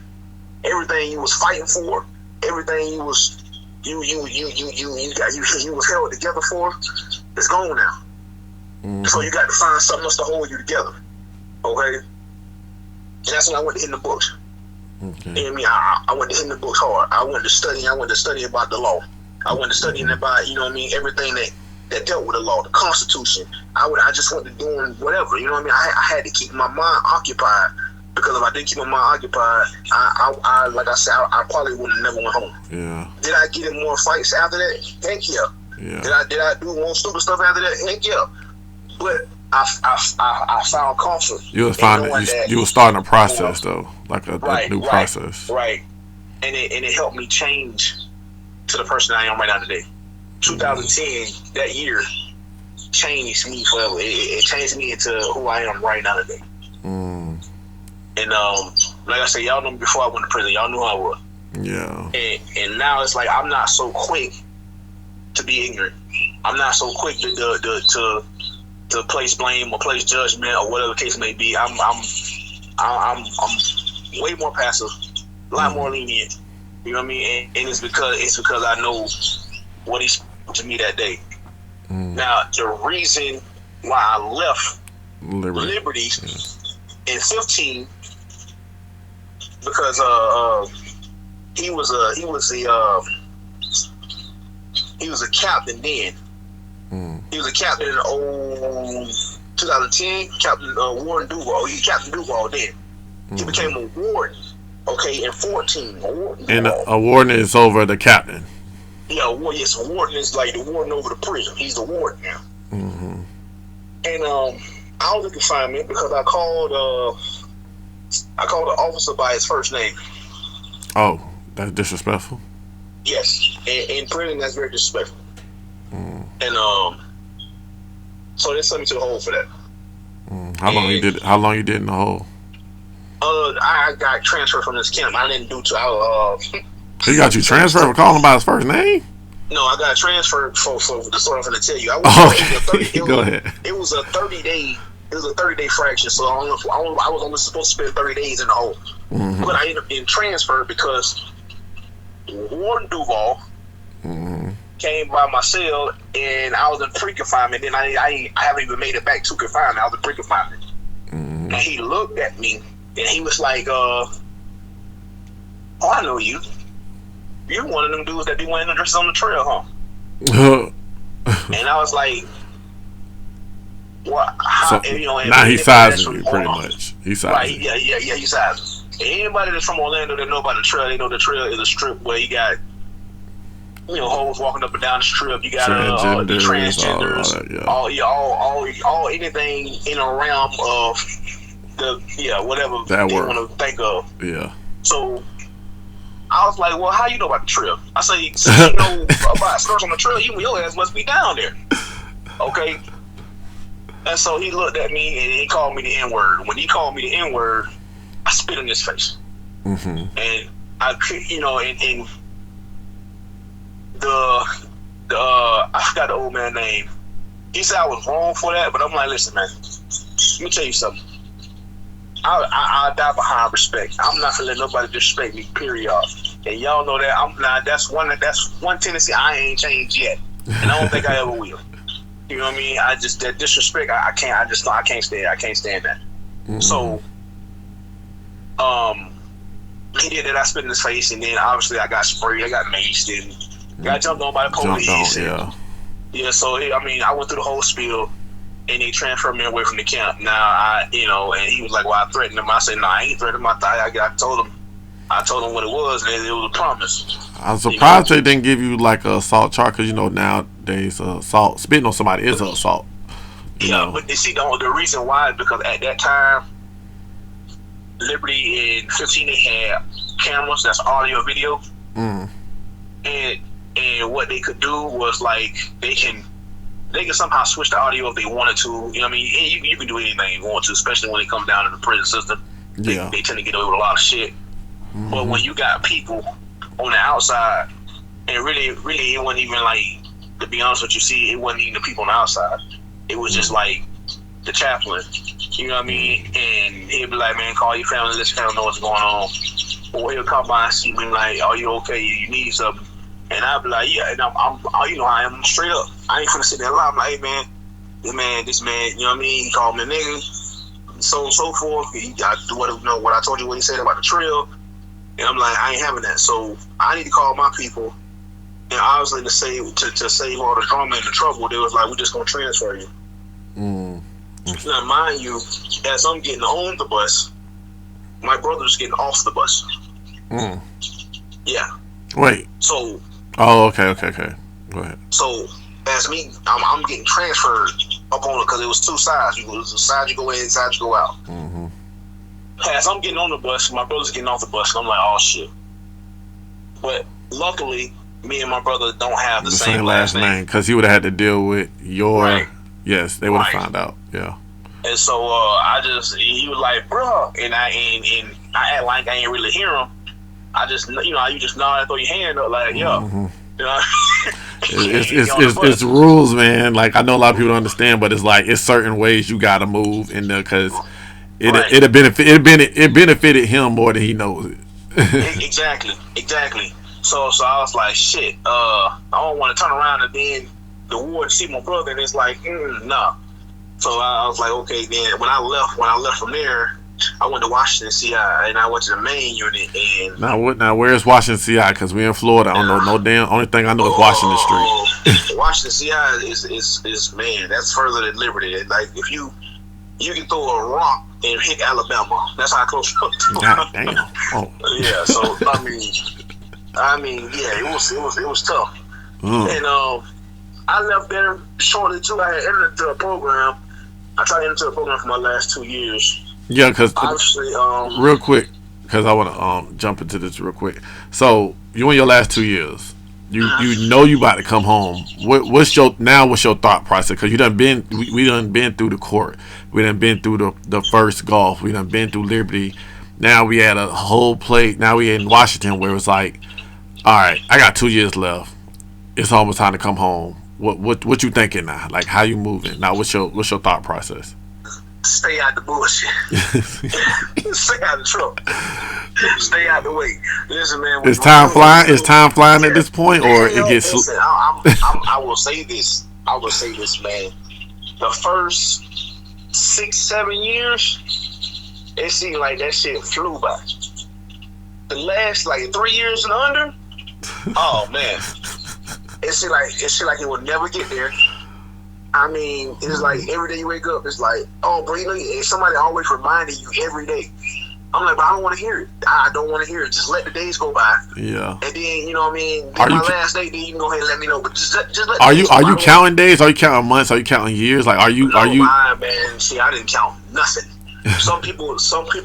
everything you was fighting for, everything you was held together for, it's gone now. So you got to find something else to hold you together. Okay. And that's when I went to hitting the books. Okay. You know what I mean? I went to hitting the books hard. I went to study about the law. I went to studying about, you know what I mean, everything that dealt with the law, the Constitution. I just went to doing whatever, you know what I mean? I had to keep my mind occupied, because if I didn't keep my mind occupied, I like I said, I probably would have never went home. Yeah. Did I get in more fights after that? Heck yeah. Did I do more stupid stuff after that? Heck yeah. But I found comfort. You were starting a process though, like a new process. Right. And it helped me change to the person I am right now today. 2010, that year, changed me forever. It changed me into who I am right now today. And like I said, y'all know me before I went to prison. Y'all knew who I was. Yeah. And now it's like I'm not so quick to be ignorant. I'm not so quick to place blame or place judgment or whatever the case may be. I'm way more passive, a lot more lenient. You know what I mean? And it's because I know what He spoke to me that day. Now the reason why I left Liberty in 15, because he was a captain then. He was a captain in 2010. Captain Warden Duval. He Captain Duval then. He became a warden. Okay, in 14. And a warden is over the captain. Yeah, a warden is like the warden over the prison. He's the warden now. And I was in confinement because I called the officer by his first name. Oh, that's disrespectful? Yes. In prison, that's very disrespectful. And so they sent me to the hole for that. How long you did in the hole? I got transferred from this camp. I didn't do too. He got you transferred for calling by his first name? No, I got transferred for the story I'm going to tell you. Go ahead. It was a 30-day. It was a 30-day fraction, so I was only supposed to spend 30 days in the hole. But I ended up being transferred because Warden Duval came by my cell, and I was in pre-confinement. Then I haven't even made it back to confinement. I was in pre-confinement. And he looked at me and he was like, "Oh, I know you. You're one of them dudes that be wearing the dresses on the trail, huh?" And I was like, "What?" So, now he's sizing you pretty much. He's sizing. Right? Yeah. He's sizing. Anybody that's from Orlando that know about the trail, they know the trail is a strip where you got, hoes walking up and down the strip. You got transgenders, all anything in a realm of whatever that they want to think of. Yeah. So I was like, well, how you know about the trail? I say, since you know about skirts on the trail, your ass must be down there. Okay. And so he looked at me and he called me the N-word. When he called me the N-word, I spit in his face. And I, and I forgot the old man's name. He said I was wrong for that, but I'm like, listen, man, let me tell you something. I die behind respect. I'm not gonna let nobody disrespect me, period. And y'all know that I'm not. That's one tendency I ain't changed yet, and I don't think I ever will. You know what I mean? I just, that disrespect, I can't. I can't stand that. So, he did that. I spit in his face, and then obviously I got sprayed. I got maced and got jumped on by the police. Yeah. So I went through the whole spiel, and they transferred me away from the camp. Now and he was like, "Well, I threatened him." I said, "No, I ain't threatened him. I told him what it was, and it was a promise." I'm surprised they didn't give you like a assault charge, because nowadays assault, spitting on somebody is an assault. But you see, the reason why is because at that time, Liberty and 15, they had cameras that's audio, video, and what they could do was like they can somehow switch the audio if they wanted to. You know what I mean? You can do anything you want to, especially when it comes down to the prison system. They tend to get away with a lot of shit. But when you got people on the outside, and really, it wasn't even like, to be honest with you, see, it wasn't even the people on the outside. It was just like the chaplain. You know what I mean? And he'd be like, "Man, call your family, let your family know what's going on." Or he'll come by and see me like, "Are you okay? You need something?" And I'd be like, "Yeah." And I'm straight up. I ain't finna sit there and lie. I'm like, "Hey, man, this man, you know what I mean? He called me a nigga, so forth. I do what I told you, what he said about the trail." And I'm like, I ain't having that. So I need to call my people. And obviously to save all the drama and the trouble, they was like, "We're just gonna transfer you." Now, mind you, as I'm getting on the bus, my brother's getting off the bus. Yeah. Wait. So. Oh, okay. Go ahead. So as me, I'm getting transferred up on it because it was two sides. It was a side you go in, side you go out. As I'm getting on the bus, my brother's getting off the bus, and I'm like, "Oh shit!" But luckily, me and my brother don't have the same last name, because he would have had to deal with your. Right. Yes, they would have found out. Yeah. And so he was like, "Bro," and I act like I ain't really hear him. I just, you just nod and throw your hand up like, "Yo." It's rules, man. Like, I know a lot of people don't understand, but it's like it's certain ways you gotta move in there, because it benefited him more than he knows it. Exactly. So I was like, shit. I don't want to turn around and then the ward see my brother, and it's like, nah. So I was like, okay. Then when I left from there, I went to Washington CI, and I went to the main unit. And now where's Washington CI? Because we in Florida. I don't know no damn. Only thing I know is Washington Street. Washington CI is man, that's further than Liberty. Like, if you can throw a rock and hit Alabama. That's how close you are. God damn. Oh. Yeah. So I mean, yeah, it was tough. And I left there shortly too. I had entered into a program. I tried to enter into a program for my last 2 years. Yeah, because obviously, real quick, because I want to jump into this real quick. So you in your last 2 years, you you about to come home. What's your thought process? Because we done been through the court. We done been through the first golf. We done been through Liberty. Now we had a whole plate. Now we in Washington, where it's like, all right, I got 2 years left. It's almost time to come home. What you thinking now? Like, how you moving now? What's your thought process? Stay out the bullshit. Stay out the truck. Stay out the way. Listen, man. Is time flying? Is time flying at this point, or it gets? Listen, I will say this. man. The first 6-7 years, it seemed like that shit flew by. The last like 3 years and under, oh man, it seemed like it would never get there. I mean, it's like every day you wake up, it's like, oh, bro, you know, somebody always reminding you every day. I'm like, but I don't want to hear it. I don't want to hear it. Just let the days go by. Yeah. And then, you know what I mean? Then my last day, then you can go ahead and let me know. But just let Are you counting days? Are you counting months? Are you counting years? Like, are you? Man, see, I didn't count nothing. Some people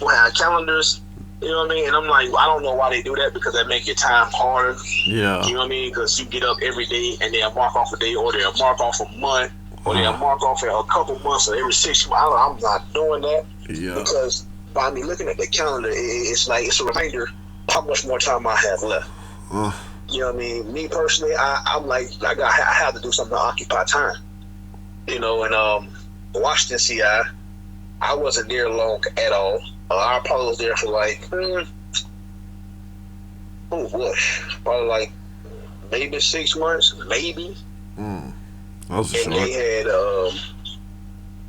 have calendars. You know what I mean? And I'm like, I don't know why they do that, because that make your time harder. Yeah. You know what I mean? Because you get up every day and they'll mark off a day, or they'll mark off a month, or they'll mark off a couple months, or every 6 months. I'm not doing that. Yeah. Because by me looking at the calendar, it's like it's a reminder how much more time I have left. You know what I mean? Me personally, I'm like I have to do something to occupy time. You know, and Washington CI, I wasn't there long at all. I probably was there for like, probably like maybe 6 months, maybe. That was and they had,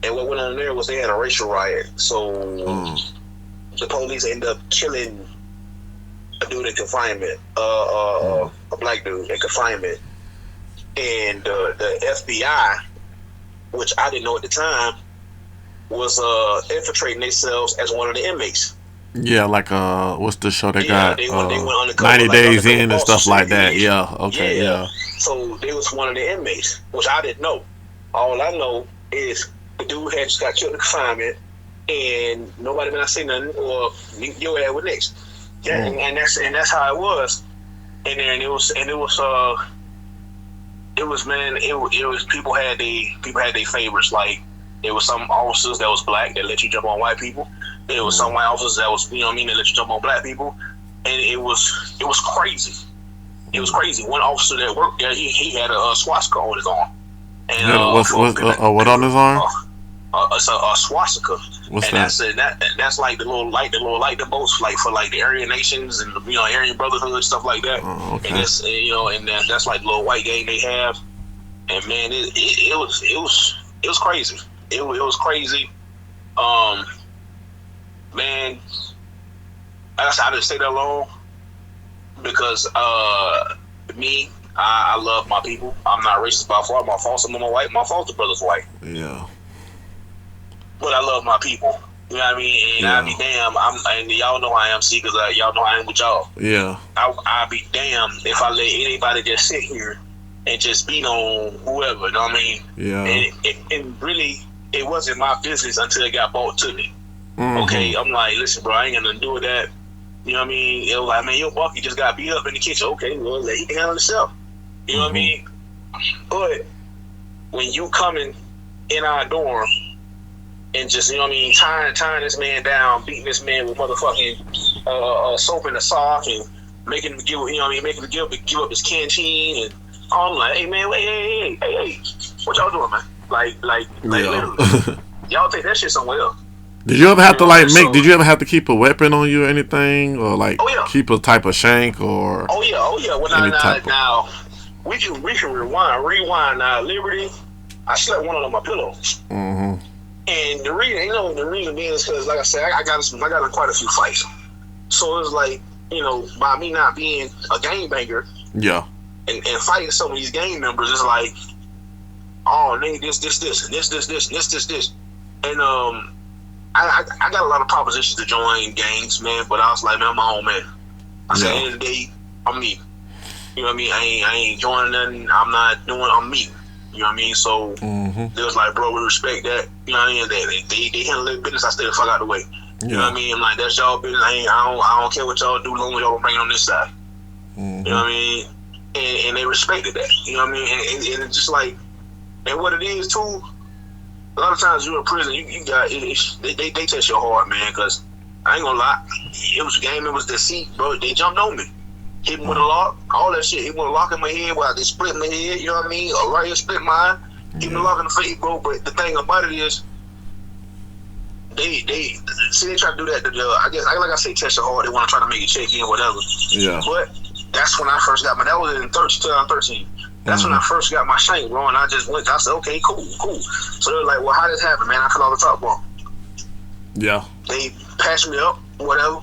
and what went on there was they had a racial riot. So the police ended up killing a dude in confinement, a black dude in confinement, and the FBI, which I didn't know at the time, was infiltrating themselves as one of the inmates. Yeah, like what's the show they got? They went undercover, 90 like Days In and stuff like that. Days. Yeah, okay, yeah. So they was one of the inmates, which I didn't know. All I know is the dude had just got killed in confinement, and nobody been say nothing, or your ass was next. Yeah, and that's how it was. And then it was people had their favorites. Like, there was some officers that was black that let you jump on white people. There was some white officers that was, you know what I mean, that let you jump on black people. And it was crazy. It was crazy. One officer that worked there, he had a swastika on his arm. And what on his arm? It's a swastika. What's and that's like the little light the boats, like for like the Aryan nations and, you know, Aryan Brotherhood, stuff like that. Oh, okay. And that's, you know, and that's like the little white gang they have. And man, it was crazy. It was crazy. Man, like I said, I didn't stay that long because I love my people. I'm not racist by far. My fault, some of my white. My fault, the brother's white. Yeah. But I love my people. You know what I mean? And I'd be damn. And y'all know I am, see, because y'all know I am with y'all. Yeah. I'd be damn if I let anybody just sit here and just beat on whoever. You know what I mean? Yeah. And really, it wasn't my business until it got brought to me. Okay, I'm like, listen, bro, I ain't got nothing to do with that. You know what I mean? It was like, man, your Bucky just got beat up in the kitchen. Okay, well, he can handle himself. You know what I mean? But when you coming in our dorm and just, you know what I mean, tying this man down, beating this man with motherfucking soap in the sock and making him give, you know what I mean, making him give up his canteen, and I'm like, hey man, hey, what y'all doing, man? Like literally, y'all take that shit somewhere else. Did you ever have to Did you ever have to keep a weapon on you or anything, or keep a type of shank or? Oh yeah. Well, now we can rewind. Now, Liberty, I slept one on my pillow. And the reason being is because, like I said, I got in quite a few fights. So it was like, you know, by me not being a gangbanger, and fighting some of these gang members, it's like, oh, nigga, this, and I got a lot of propositions to join gangs, man, but I was like, man, I'm my own man. I said, at the end of the day, I'm me. You know what I mean? I ain't joining nothing. I'm me. You know what I mean? So they was like, bro, we respect that. You know what I mean? They handle their business. I stay the fuck out of the way. You know what I mean? I'm like, that's y'all business. I don't care what y'all do, as long as y'all don't bring it on this side. You know what I mean? And they respected that. You know what I mean? And it's just like, and what it is too, a lot of times you're in prison, you got they test your heart, man. Because I ain't gonna lie, it was a game, it was deceit, bro. They jumped on me, hit me with a lock, all that shit. He with a lock in my head while they split my head. You know what I mean? A right here split mine, give me a lock in the face, bro. But the thing about it is, they try to do that. I guess, like I say, test your heart. They want to try to make you check in, whatever. Yeah. But that's when I first got that was in 2013. That's when I first got my shank, bro, and I just went. I said, okay, cool. So they're like, well, how did this happen, man? I fell off the top bunk. Yeah. They patched me up, whatever.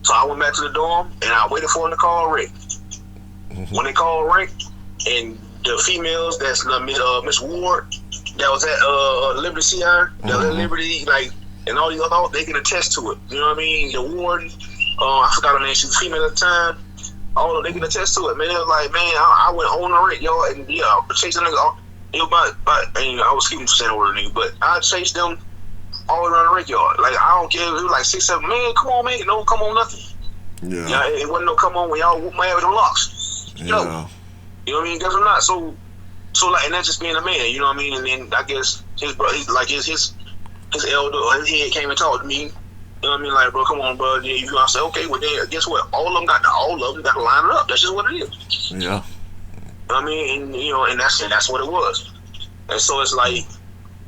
So I went back to the dorm and I waited for him to call Rick. When they called Rick and the females, that's Miss Ward, that was at Liberty CI, that was at Liberty, like, and all these other, they can attest to it. You know what I mean? The Ward, I forgot her name, she was female at the time. All of them, they can attest to it, man. It was like, man, I went on the Rick, y'all, and yeah, I chased them niggas. It was about, and I was keeping saying word nigga, but I chased them all around the Rick yard. Like, I don't care. It was like 6, 7, man, come on, man. No, come on, nothing. Yeah. It wasn't no come on when y'all whoop my ass with them locks. Yeah. No. You know what I mean? Guess I'm not. So like, and that's just being a man, you know what I mean? And then I guess his brother, his elder or his head came and talked to me. You know what I mean? Like, bro, come on, bro. Yeah, you gonna say, okay, well then guess what? All of them got to line it up. That's just what it is. Yeah. You know what I mean? And you know, and that's what it was. And so it's like,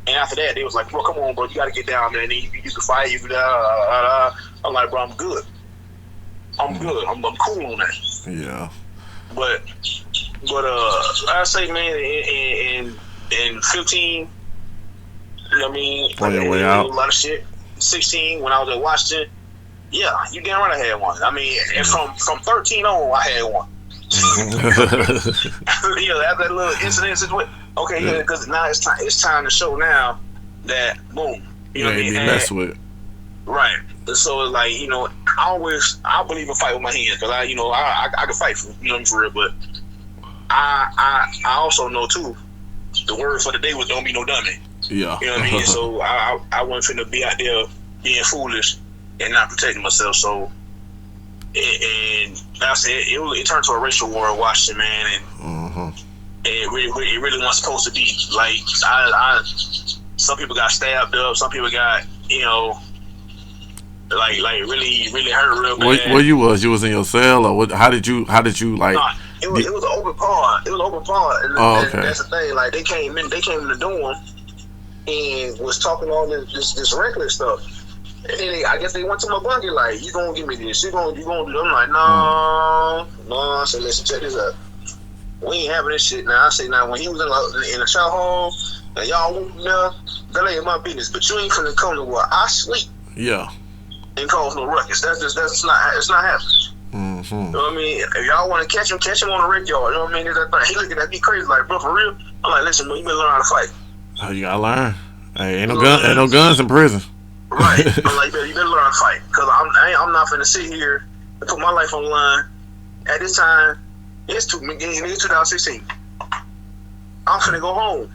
and after that, they was like, bro, come on, bro, you gotta get down, man. You can fight, you can I'm like, bro, I'm good. I'm cool on that. Yeah. But I say, man, in 15, you know what I mean? On your way out. A lot of shit. 16, when I was at Washington, yeah, you damn right I had one. I mean, and from 13 on, I had one. You know, after that little incident, okay, yeah, because now it's time to show now that, boom. You know what I mean? Mess with. Right. So it's like, you know, I believe in fight with my hands, because I can fight for, you know, for real, but I also know too, the word for the day was don't be no dummy. Yeah. You know what I mean? So I wasn't finna be out there being foolish and not protecting myself. So and like I said, it turned to a racial war in Washington, man, and it really wasn't supposed to be. Like some people got stabbed up, some people got, you know, like really hurt real bad. Where you was in your cell, or what? How did you like? Nah, it was an open pawn. It was an open pawn. And okay. That's the thing. Like they came in the dorm and was talking all this reckless stuff. And then I guess they went to my blanket like, you gonna give me this? You gonna do that? I'm like, no. I said, listen, check this out. We ain't having this shit now. I say, now when he was in the chow hall and y'all whooped me up, that ain't my business. But you ain't finna come to where I sleep. Yeah. And cause no ruckus. It's not happening. Mm-hmm. You know what I mean? If y'all want to catch him on the Rick yard. You know what I mean? He looking at me crazy like, bro, for real? I'm like, listen, bro, you better learn how to fight. Oh, you gotta learn. Hey, ain't no guns in prison. Right. I'm like, you better learn how to fight, because I'm not finna sit here and put my life on the line. At this time, it's 2016. I'm finna go home.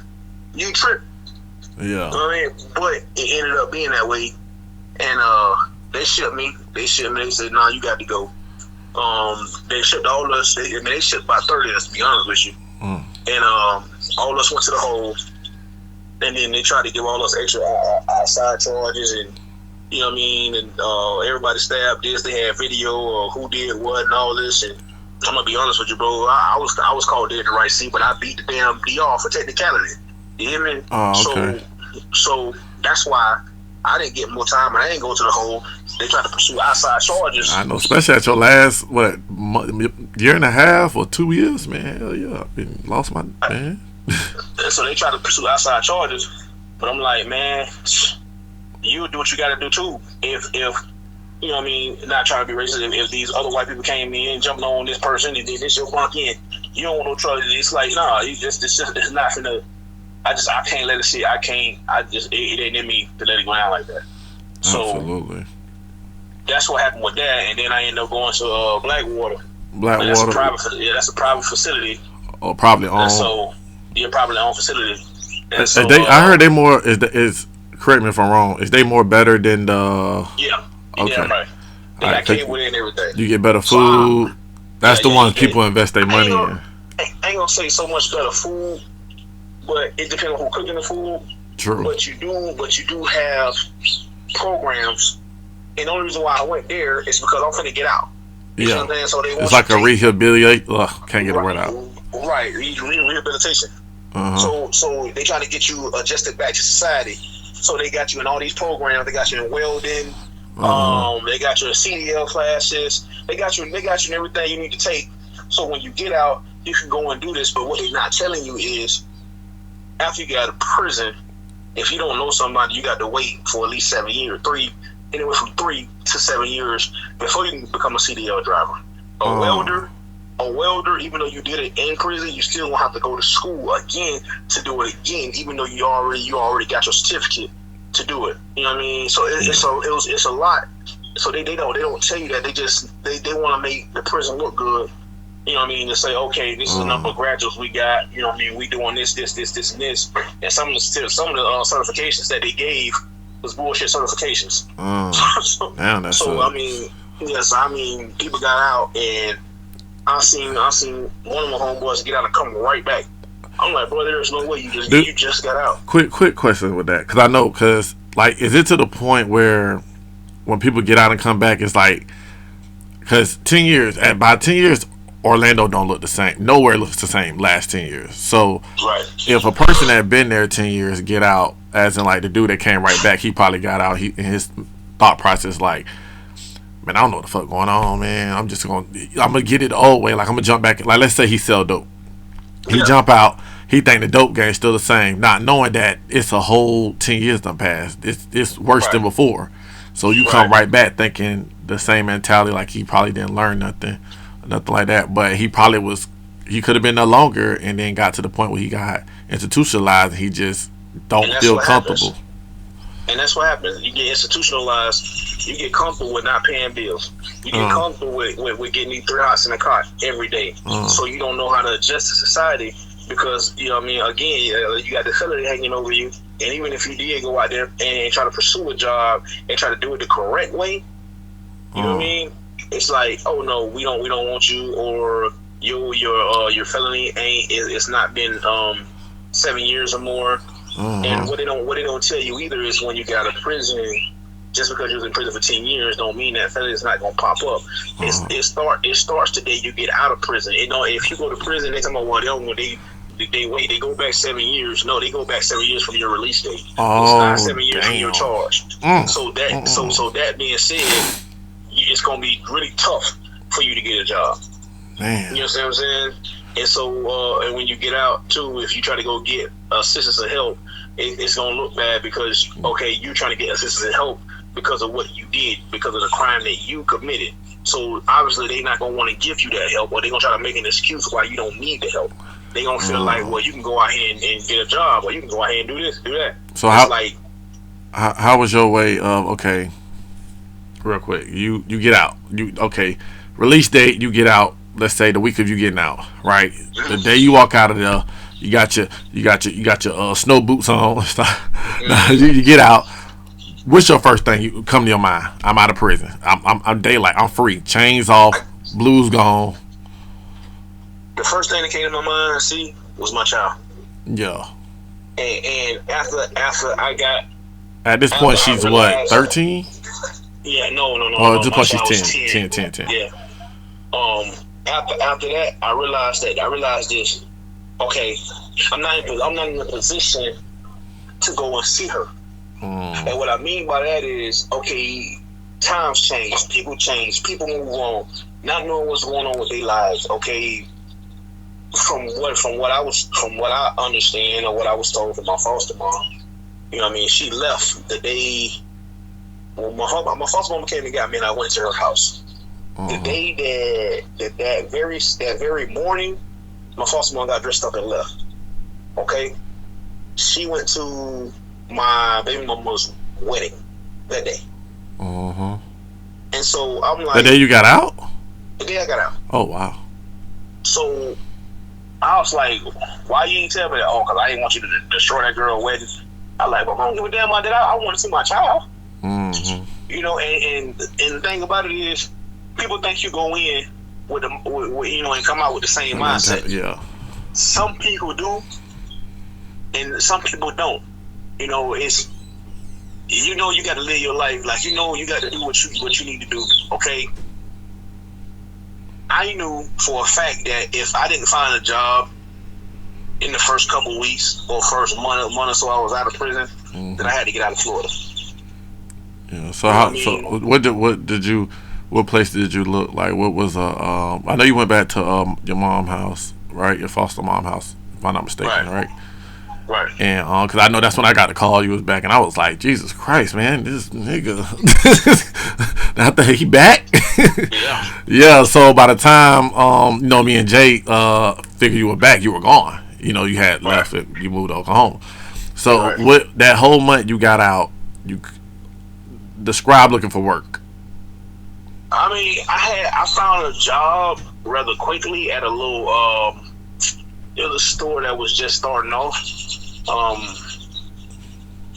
You trip. Yeah. You know what I mean? But it ended up being that way, and they shipped me. They said, nah, you got to go. They shipped all of us. They shipped about 30 of us, to be honest with you. And all of us went to the hole. And then they tried to give all us extra outside charges, and you know what I mean, and everybody stabbed this. They had video of who did what and all this. And I'm gonna be honest with you, bro. I was called dead in the right seat, but I beat the damn DR for technicality. You hear me? Oh, okay. So that's why I didn't get more time, and I didn't go to the hole. They tried to pursue outside charges. I know, especially at your last year and a half or 2 years, man. Hell yeah, I lost my man. And so they try to pursue outside charges, but I'm like, man, you do what you got to do too. If you know what I mean, not trying to be racist. If these other white people came in, jumping on this person, and this your bunk in, you don't want no trouble. It's like, nah, it's not finna. I can't let it sit. It ain't in me to let it go down like that. So absolutely. That's what happened with that, and then I ended up going to Blackwater. That's a private facility. Or probably owned. So you're probably own facility. And so, I heard they more is correct me if I'm wrong. Is they more better than the? Yeah. Okay. Yeah, right. They got cable and everything. You get better food. That's the ones people invest their money in. I ain't gonna say so much better food, but it depends on who cooking the food. True. But you do have programs, and the only reason why I went there is because I'm finna get out. You know what I'm saying? So it's like a rehabilitation. Can't get the word out. Right, rehabilitation. So they try to get you adjusted back to society. So they got you in all these programs. They got you in welding. They got you in CDL classes. They got you in everything you need to take. So when you get out, you can go and do this. But what they're not telling you is, after you get out of prison, if you don't know somebody, you got to wait for at least 7 years, anywhere from 3 to 7 years before you can become a CDL driver. A welder, even though you did it in prison, you still won't have to go to school again to do it again, even though you already got your certificate to do it. You know what I mean? So it's a lot. So they don't tell you that. They want to make the prison look good. You know what I mean? To say, okay, this is the number of graduates we got. You know what I mean? We doing this, and this. And some of the certifications that they gave was bullshit certifications. I mean, yes, I mean, people got out, and I seen one of my homeboys get out and come right back. I'm like, bro, there's no way you just got out. Quick question with that, because like, is it to the point where when people get out and come back, it's like, because 10 years, by 10 years, Orlando don't look the same. Nowhere looks the same last 10 years. So if a person that had been there 10 years get out, as in like the dude that came right back, he probably got out. And his thought process like, man, I don't know what the fuck going on, man. I'm gonna get it the old way. Like, I'm gonna jump back. Like, let's say he sell dope. He jump out. He think the dope game's still the same, not knowing that it's a whole 10 years done passed. It's worse than before. So you come right back thinking the same mentality, like he probably didn't learn nothing like that. But he could have been there longer and then got to the point where he got institutionalized and he just don't feel comfortable. And that's what happens. You get institutionalized, you get comfortable with not paying bills. You get comfortable with getting these 3 hots in the car every day. So you don't know how to adjust to society because, you know what I mean, again, you got the felony hanging over you. And even if you did go out there and try to pursue a job and try to do it the correct way, you know what I mean? It's like, oh no, we don't want you, or your felony it's not been 7 years or more. And what they don't tell you either is when you got a prison, just because you was in prison for 10 years don't mean that felony is not gonna pop up. It starts the day you get out of prison. You know, if you go to prison, they talking about they go back 7 years. No, they go back 7 years from your release date. It's not 7 years from your charge. So that being said, it's gonna be really tough for you to get a job. Man. You know what I'm saying? And so, and when you get out too, if you try to go get assistance and help, it's gonna look bad because you're trying to get assistance and help because of what you did, because of the crime that you committed. So obviously they're not gonna want to give you that help, or they're gonna try to make an excuse why you don't need the help. They gonna feel like, well, you can go out here and get a job, or you can go out here and do this, do that. So how was your way of real quick? You get out. Release date. You get out. Let's say the week of you getting out, right? The day you walk out of there, you got your snow boots on. You get out. What's your first thing you come to your mind? I'm out of prison. I'm daylight. I'm free. Chains off. Blues gone. The first thing that came to my mind, was my child. Yeah. And after I got. At this point, she's what, 13? Yeah, no. Oh, just because she's 10. Yeah. After that, I realized this. Okay, I'm not in a position to go and see her. And what I mean by that is, okay, times change, people move on, not knowing what's going on with their lives. Okay, from what I understand or what I was told from my foster mom, you know what I mean, she left the day when my foster mom came and got me, and I went to her house. The day that very morning, my foster mom got dressed up and left. Okay, she went to my baby mama's wedding that day. And so I'm like, the day you got out? The day I got out. Oh wow. So I was like, why you ain't tell me that? Oh, because I didn't want you to destroy that girl's wedding. I like, but I don't give a damn about that. I want to see my child. You know, and the thing about it is, people think you go in with you know, and come out with the same mindset. Yeah. Some people do, and some people don't. You know, it's, you know, you got to live your life. Like, you know, you got to do what you need to do. Okay. I knew for a fact that if I didn't find a job in the first couple weeks or first month or so I was out of prison, then I had to get out of Florida. Yeah. So what place did you look like? What was I know you went back to your mom's house, right? Your foster mom house, if I'm not mistaken, right? Right. And because I know that's when I got the call you was back, and I was like, Jesus Christ, man, this nigga, I think he back. Yeah. Yeah. So by the time me and Jay figured you were back, you were gone. You had left it, you moved to Oklahoma. So with that whole month you got out, describe looking for work. I mean, I found a job rather quickly at a little it was a store that was just starting off.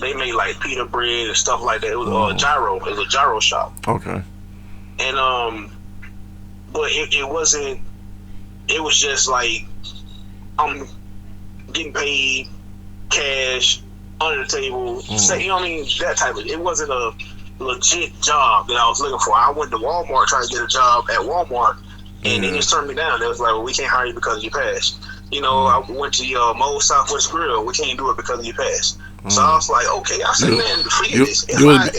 They made like pita bread and stuff like that. It was gyro. It was a gyro shop. Okay. And but it wasn't. It was just like I'm getting paid cash under the table. Say, you know what I mean? That type of. It wasn't a legit job that I was looking for. I went to Walmart trying to get a job at Walmart, and they just turned me down. They was like, "Well, we can't hire you because you passed." I went to Mo's Southwest Grill. We can't do it because you passed. So I was like, okay. I said, man, forget this.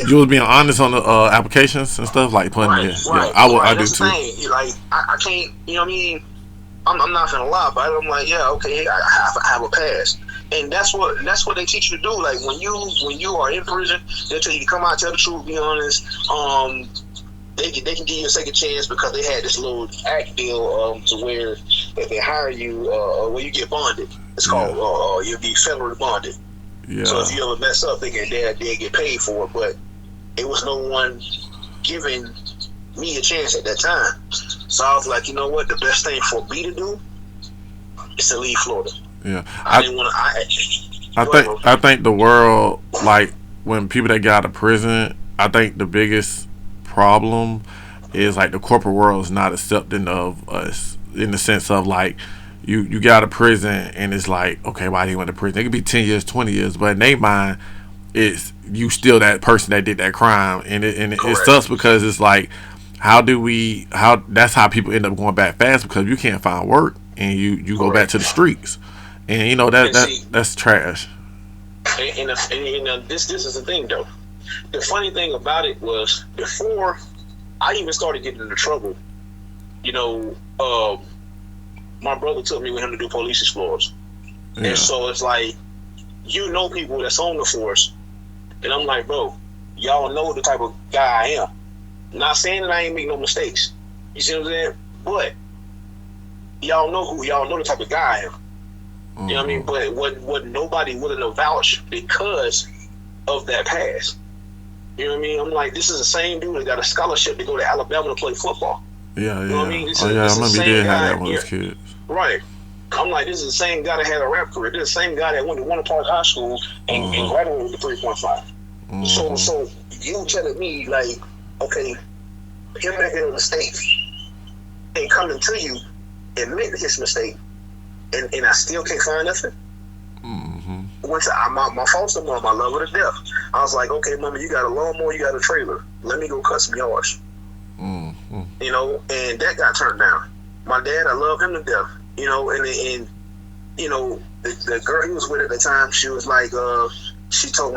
You was being honest on the applications and stuff, like putting right. Yeah, I do too. Like, I can't, you know what I mean? I'm not gonna lie about it. I'm like, yeah, okay, I have a pass. And that's what they teach you to do. Like when you are in prison, they tell you to come out, tell the truth, be honest. They can give you a second chance because they had this little act deal to where if they hire you, where you get bonded. It's called you'll be federally bonded. Yeah. So if you ever mess up, they get paid for it. But it was no one giving me a chance at that time. So I was like, you know what? The best thing for me to do is to leave Florida. Yeah. I didn't want to. I think the world, like when people that get out of prison, I think the biggest problem is like the corporate world is not accepting of us in the sense of like you got out of prison and it's like, okay, why do you went to prison? It could be 10 years, 20 years, but in their mind it's you still that person that did that crime, and it sucks because it's like that's how people end up going back fast, because you can't find work and you go back to the streets, and that's trash. And this is the thing though. The funny thing about it was before I even started getting into trouble, my brother took me with him to do police explorers. Yeah. And so it's like, people that's on the force, and I'm like, bro, y'all know the type of guy I am. Not saying that I ain't make no mistakes. You see what I'm saying? But y'all know the type of guy I am. Mm-hmm. You know what I mean? But what nobody willing to vouch because of that past. You know what I mean? I'm like, this is the same dude that got a scholarship to go to Alabama to play football. Yeah, you know what I mean? I remember he did have that when he was kids. Right. I'm like, this is the same guy that had a rap career. This is the same guy that went to Winter Park High School and graduated with a 3.5. Mm-hmm. So you telling me, like, okay, him making a mistake and coming to you, admitting his mistake, and I still can't find nothing? Mm-hmm. Went to my foster mom, I love her to death. I was like, okay, mama, you got a lawnmower, you got a trailer. Let me go cut some yards. Mm-hmm. And that got turned down. My dad, I love him to death. And the girl he was with at the time, she was like, when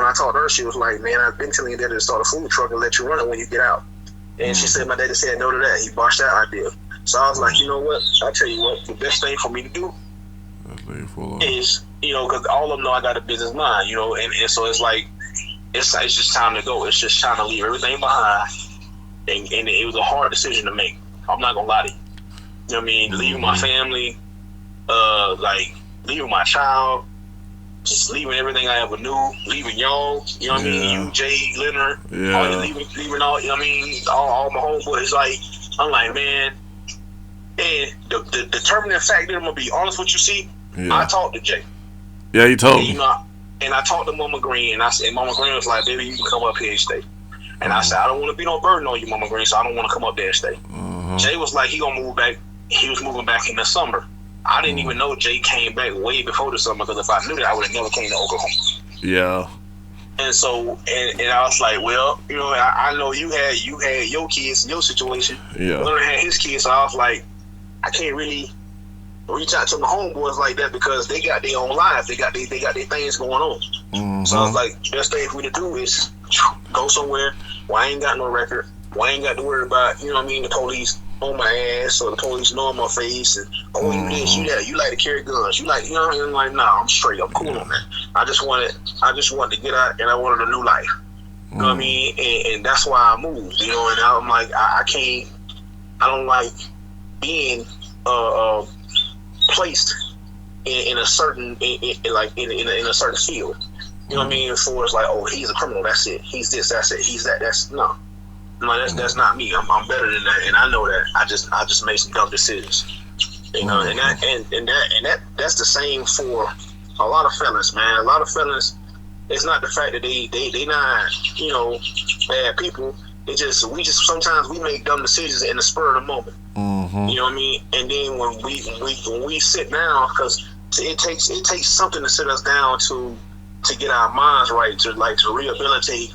I talked to her, she was like, man, I've been telling your daddy to start a food truck and let you run it when you get out. And she said my daddy said no to that. He botched that idea. So I was like, you know what? I'll tell you what, the best thing for me to do is, because all of them know I got a business mind, and so it's like, it's just time to go. It's just time to leave everything behind. And it was a hard decision to make. I'm not going to lie to you. You know what I mean? Leaving my family, leaving my child, just leaving everything I ever knew, leaving y'all, you know what I mean? You, Jay, Leonard, leaving all, you know what I mean? All my homeboys, like, I'm like, man. And the determining factor, I'm going to be honest with you, see, I talked to Jay. Yeah, he told me. And I talked to Mama Green, and I said, Mama Green was like, baby, you can come up here and stay. And I said, I don't want to be no burden on you, Mama Green, so I don't want to come up there and stay. Jay was like, he gonna move back. He was moving back in the summer. I didn't even know Jay came back way before the summer, because if I knew that, I would have never came to Oklahoma. Yeah. And so, and I was like, well, I know you had your kids in your situation. Yeah. Leonard had his kids, so I was like, I can't really reach out to my homeboys like that because they got their own lives. They got their things going on. Mm-hmm. So I was like, best thing for me to do is go somewhere where I ain't got no record, where I ain't got to worry about, the police on my ass or the police know my face and you this, you that, you like to carry guns, you like, I'm like, nah, I'm straight, I'm cool on that. I just wanted to get out, and I wanted a new life. You know what I mean? And that's why I moved. You know, and I'm like, I can't. I don't like being placed in a certain in a certain field. You know what I mean? As far as like, oh, he's a criminal. That's it. He's this. That's it. He's that. That's no. That's not me. I'm better than that, and I know that. I just made some dumb decisions. You know, and that's the same for a lot of fellas, man. A lot of fellas. It's not the fact that they not, you know, bad people. We just sometimes we make dumb decisions in the spur of the moment. Mm-hmm. You know what I mean? And then when we sit down, because it takes something to sit us down to get our minds right, to rehabilitate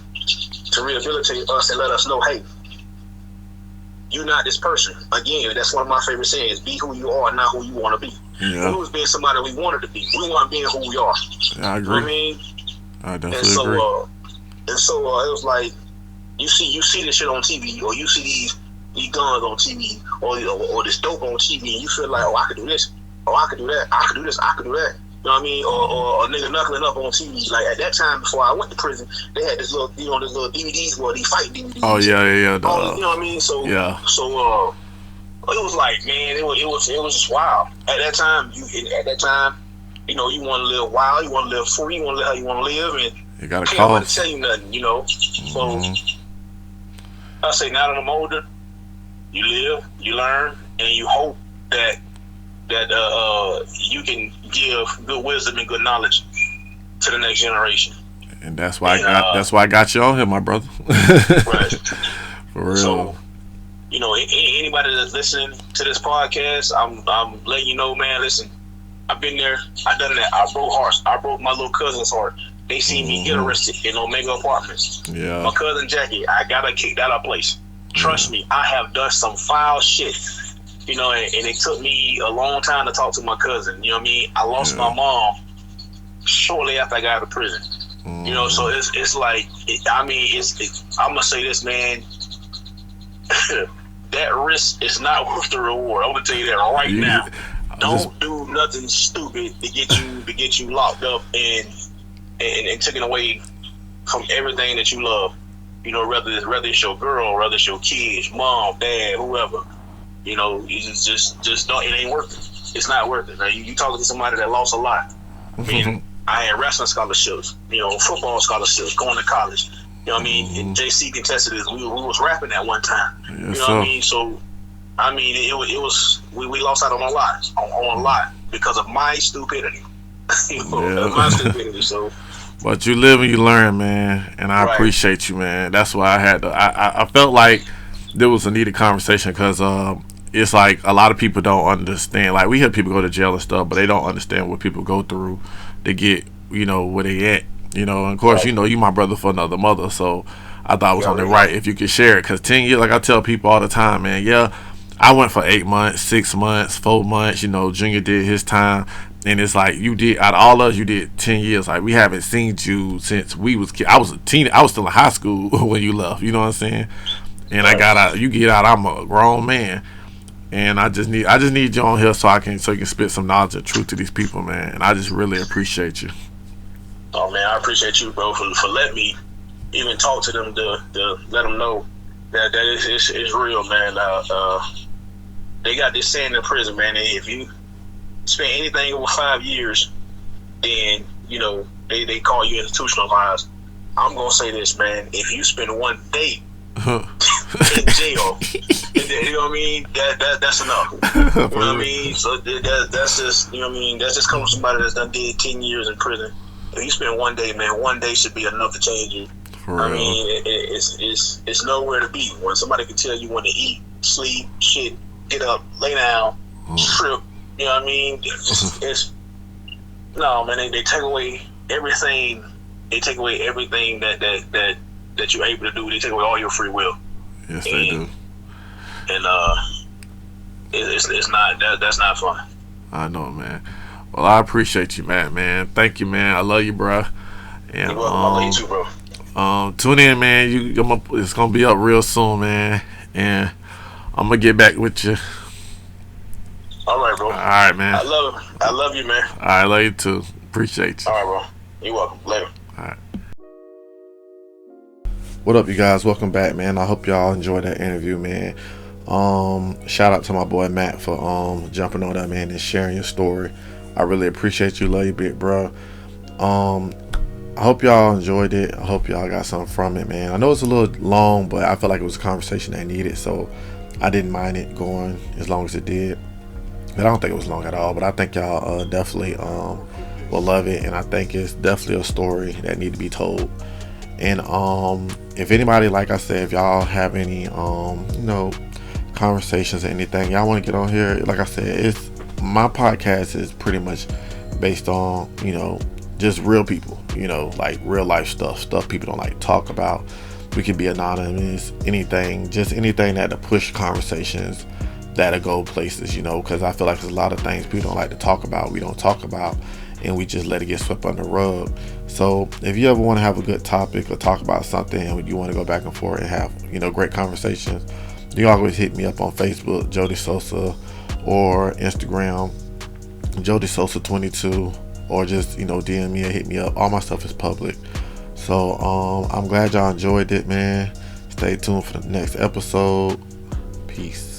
us and let us know, hey, you're not this person. Again, that's one of my favorite sayings: be who you are, not who you want to be. Yeah. We was being somebody we wanted to be. We want being who we are. Yeah, I agree. You know what I mean? I definitely agree. And so it was like you see this shit on TV, or you see these guns on TV, or this dope on TV, and you feel like, oh, I could do this, oh, I could do that, I could do this, I could do that. You know what I mean? Or a nigga knuckling up on TV. Like at that time, before I went to prison, they had this little DVDs where they fight DVDs. Oh yeah. You know what I mean? So yeah. So it was like, man, it was just wild. At that time, you know, you want to live wild, you want to live free, you want to live how you want to live, and you gotta can't nobody tell you nothing, you know. So I say, now that I'm older, you live, you learn, and you hope that you can give good wisdom and good knowledge to the next generation. And that's why I got you on here, my brother. Right. For real. So, you know, anybody that's listening to this podcast, I'm letting you know, man. Listen, I've been there. I've done that. I broke hearts. I broke my little cousin's heart. They seen me get arrested in Omega Apartments. Yeah. My cousin Jackie, I got her kicked out of place. Trust me, I have done some foul shit. You know, and it took me a long time to talk to my cousin. You know what I mean? I lost my mom shortly after I got out of prison. You know, so it's like, I'm gonna say this, man. That risk is not worth the reward. I'm gonna tell you that right now. Don't do nothing stupid to get you locked up and taken away from everything that you love. You know, whether it's your girl, whether it's your kids, mom, dad, whoever. You know, you just don't. It ain't worth it. It's not worth it. Now, you talking to somebody that lost a lot. I mean, I had wrestling scholarships, you know, football scholarships, going to college. You know what I mean? And JC contested this. We was rapping at one time. Yes, you know what I mean? So, I mean, it was we lost out on a lot, on a lot because of my stupidity. You know, my stupidity. So. But you live and you learn, man, and I appreciate you, man. That's why I had to. I felt like there was a needed conversation because it's like a lot of people don't understand. Like, we hear people go to jail and stuff, but they don't understand what people go through to get, you know, where they at. You know, and of course, you know, you my brother for another mother, so I thought it was only right if you could share it. Because 10 years, like I tell people all the time, man, yeah, I went for 8 months, 6 months, 4 months. You know, Junior did his time. And it's like, you did, out of all of us, you did 10 years. Like, we haven't seen you since we was kids. I was a teen. I was still in high school when you left. You know what I'm saying? And I got out. You get out. I'm a grown man, and I just need you on here so you can spit some knowledge and truth to these people, man. And I just really appreciate you. Oh man, I appreciate you, bro, for letting me even talk to them to let them know that it's real, man. They got this saying in prison, man. If you spend anything over 5 years, then you know they call you institutionalized. I'm gonna say this, man. If you spend one day in jail, you know what I mean? That's enough. You know what I mean? So that's just, you know what I mean? That's just coming from somebody that's done did 10 years in prison. If you spend one day, man, one day should be enough to change you. I mean, it's nowhere to be. When somebody can tell you when to eat, sleep, shit, get up, lay down, trip. You know what I mean? No, man. They take away everything. They take away everything that you're able to do. They take away all your free will. Yes, they do. And it's not that's not fun. I know, man. Well, I appreciate you, man. Thank you, man. I love you, bro. And you're welcome. I love you too, bro. Tune in, man. It's gonna be up real soon, man. And I'm gonna get back with you. All right, bro. All right, man. I love you, man. I love you too. Appreciate you. All right, bro. You're welcome. Later. All right. What up, you guys? Welcome back, man. I hope y'all enjoyed that interview, man. Shout out to my boy Matt for jumping on that, man, and sharing your story. I really appreciate you. Love you, big bro. I hope y'all enjoyed it. I hope y'all got something from it, man. I know it's a little long, but I feel like it was a conversation that needed, so I didn't mind it going as long as it did. But I don't think it was long at all. But I think y'all definitely will love it, and I think it's definitely a story that need to be told. And if anybody, like I said, if y'all have any conversations or anything y'all want to get on here, like I said, it's my podcast is pretty much based on just real people, like real life stuff people don't like to talk about. We can be anonymous, anything that'll push conversations that'll go places, because I feel like there's a lot of things people don't like to talk about, we don't talk about, and we just let it get swept under the rug. So if you ever want to have a good topic or talk about something and you want to go back and forth and have great conversations, you can always hit me up on Facebook, Jody Sosa, or Instagram, Jody Sosa 22, or just DM me or hit me up. All my stuff is public. So I'm glad y'all enjoyed it, man. Stay tuned for the next episode. Peace.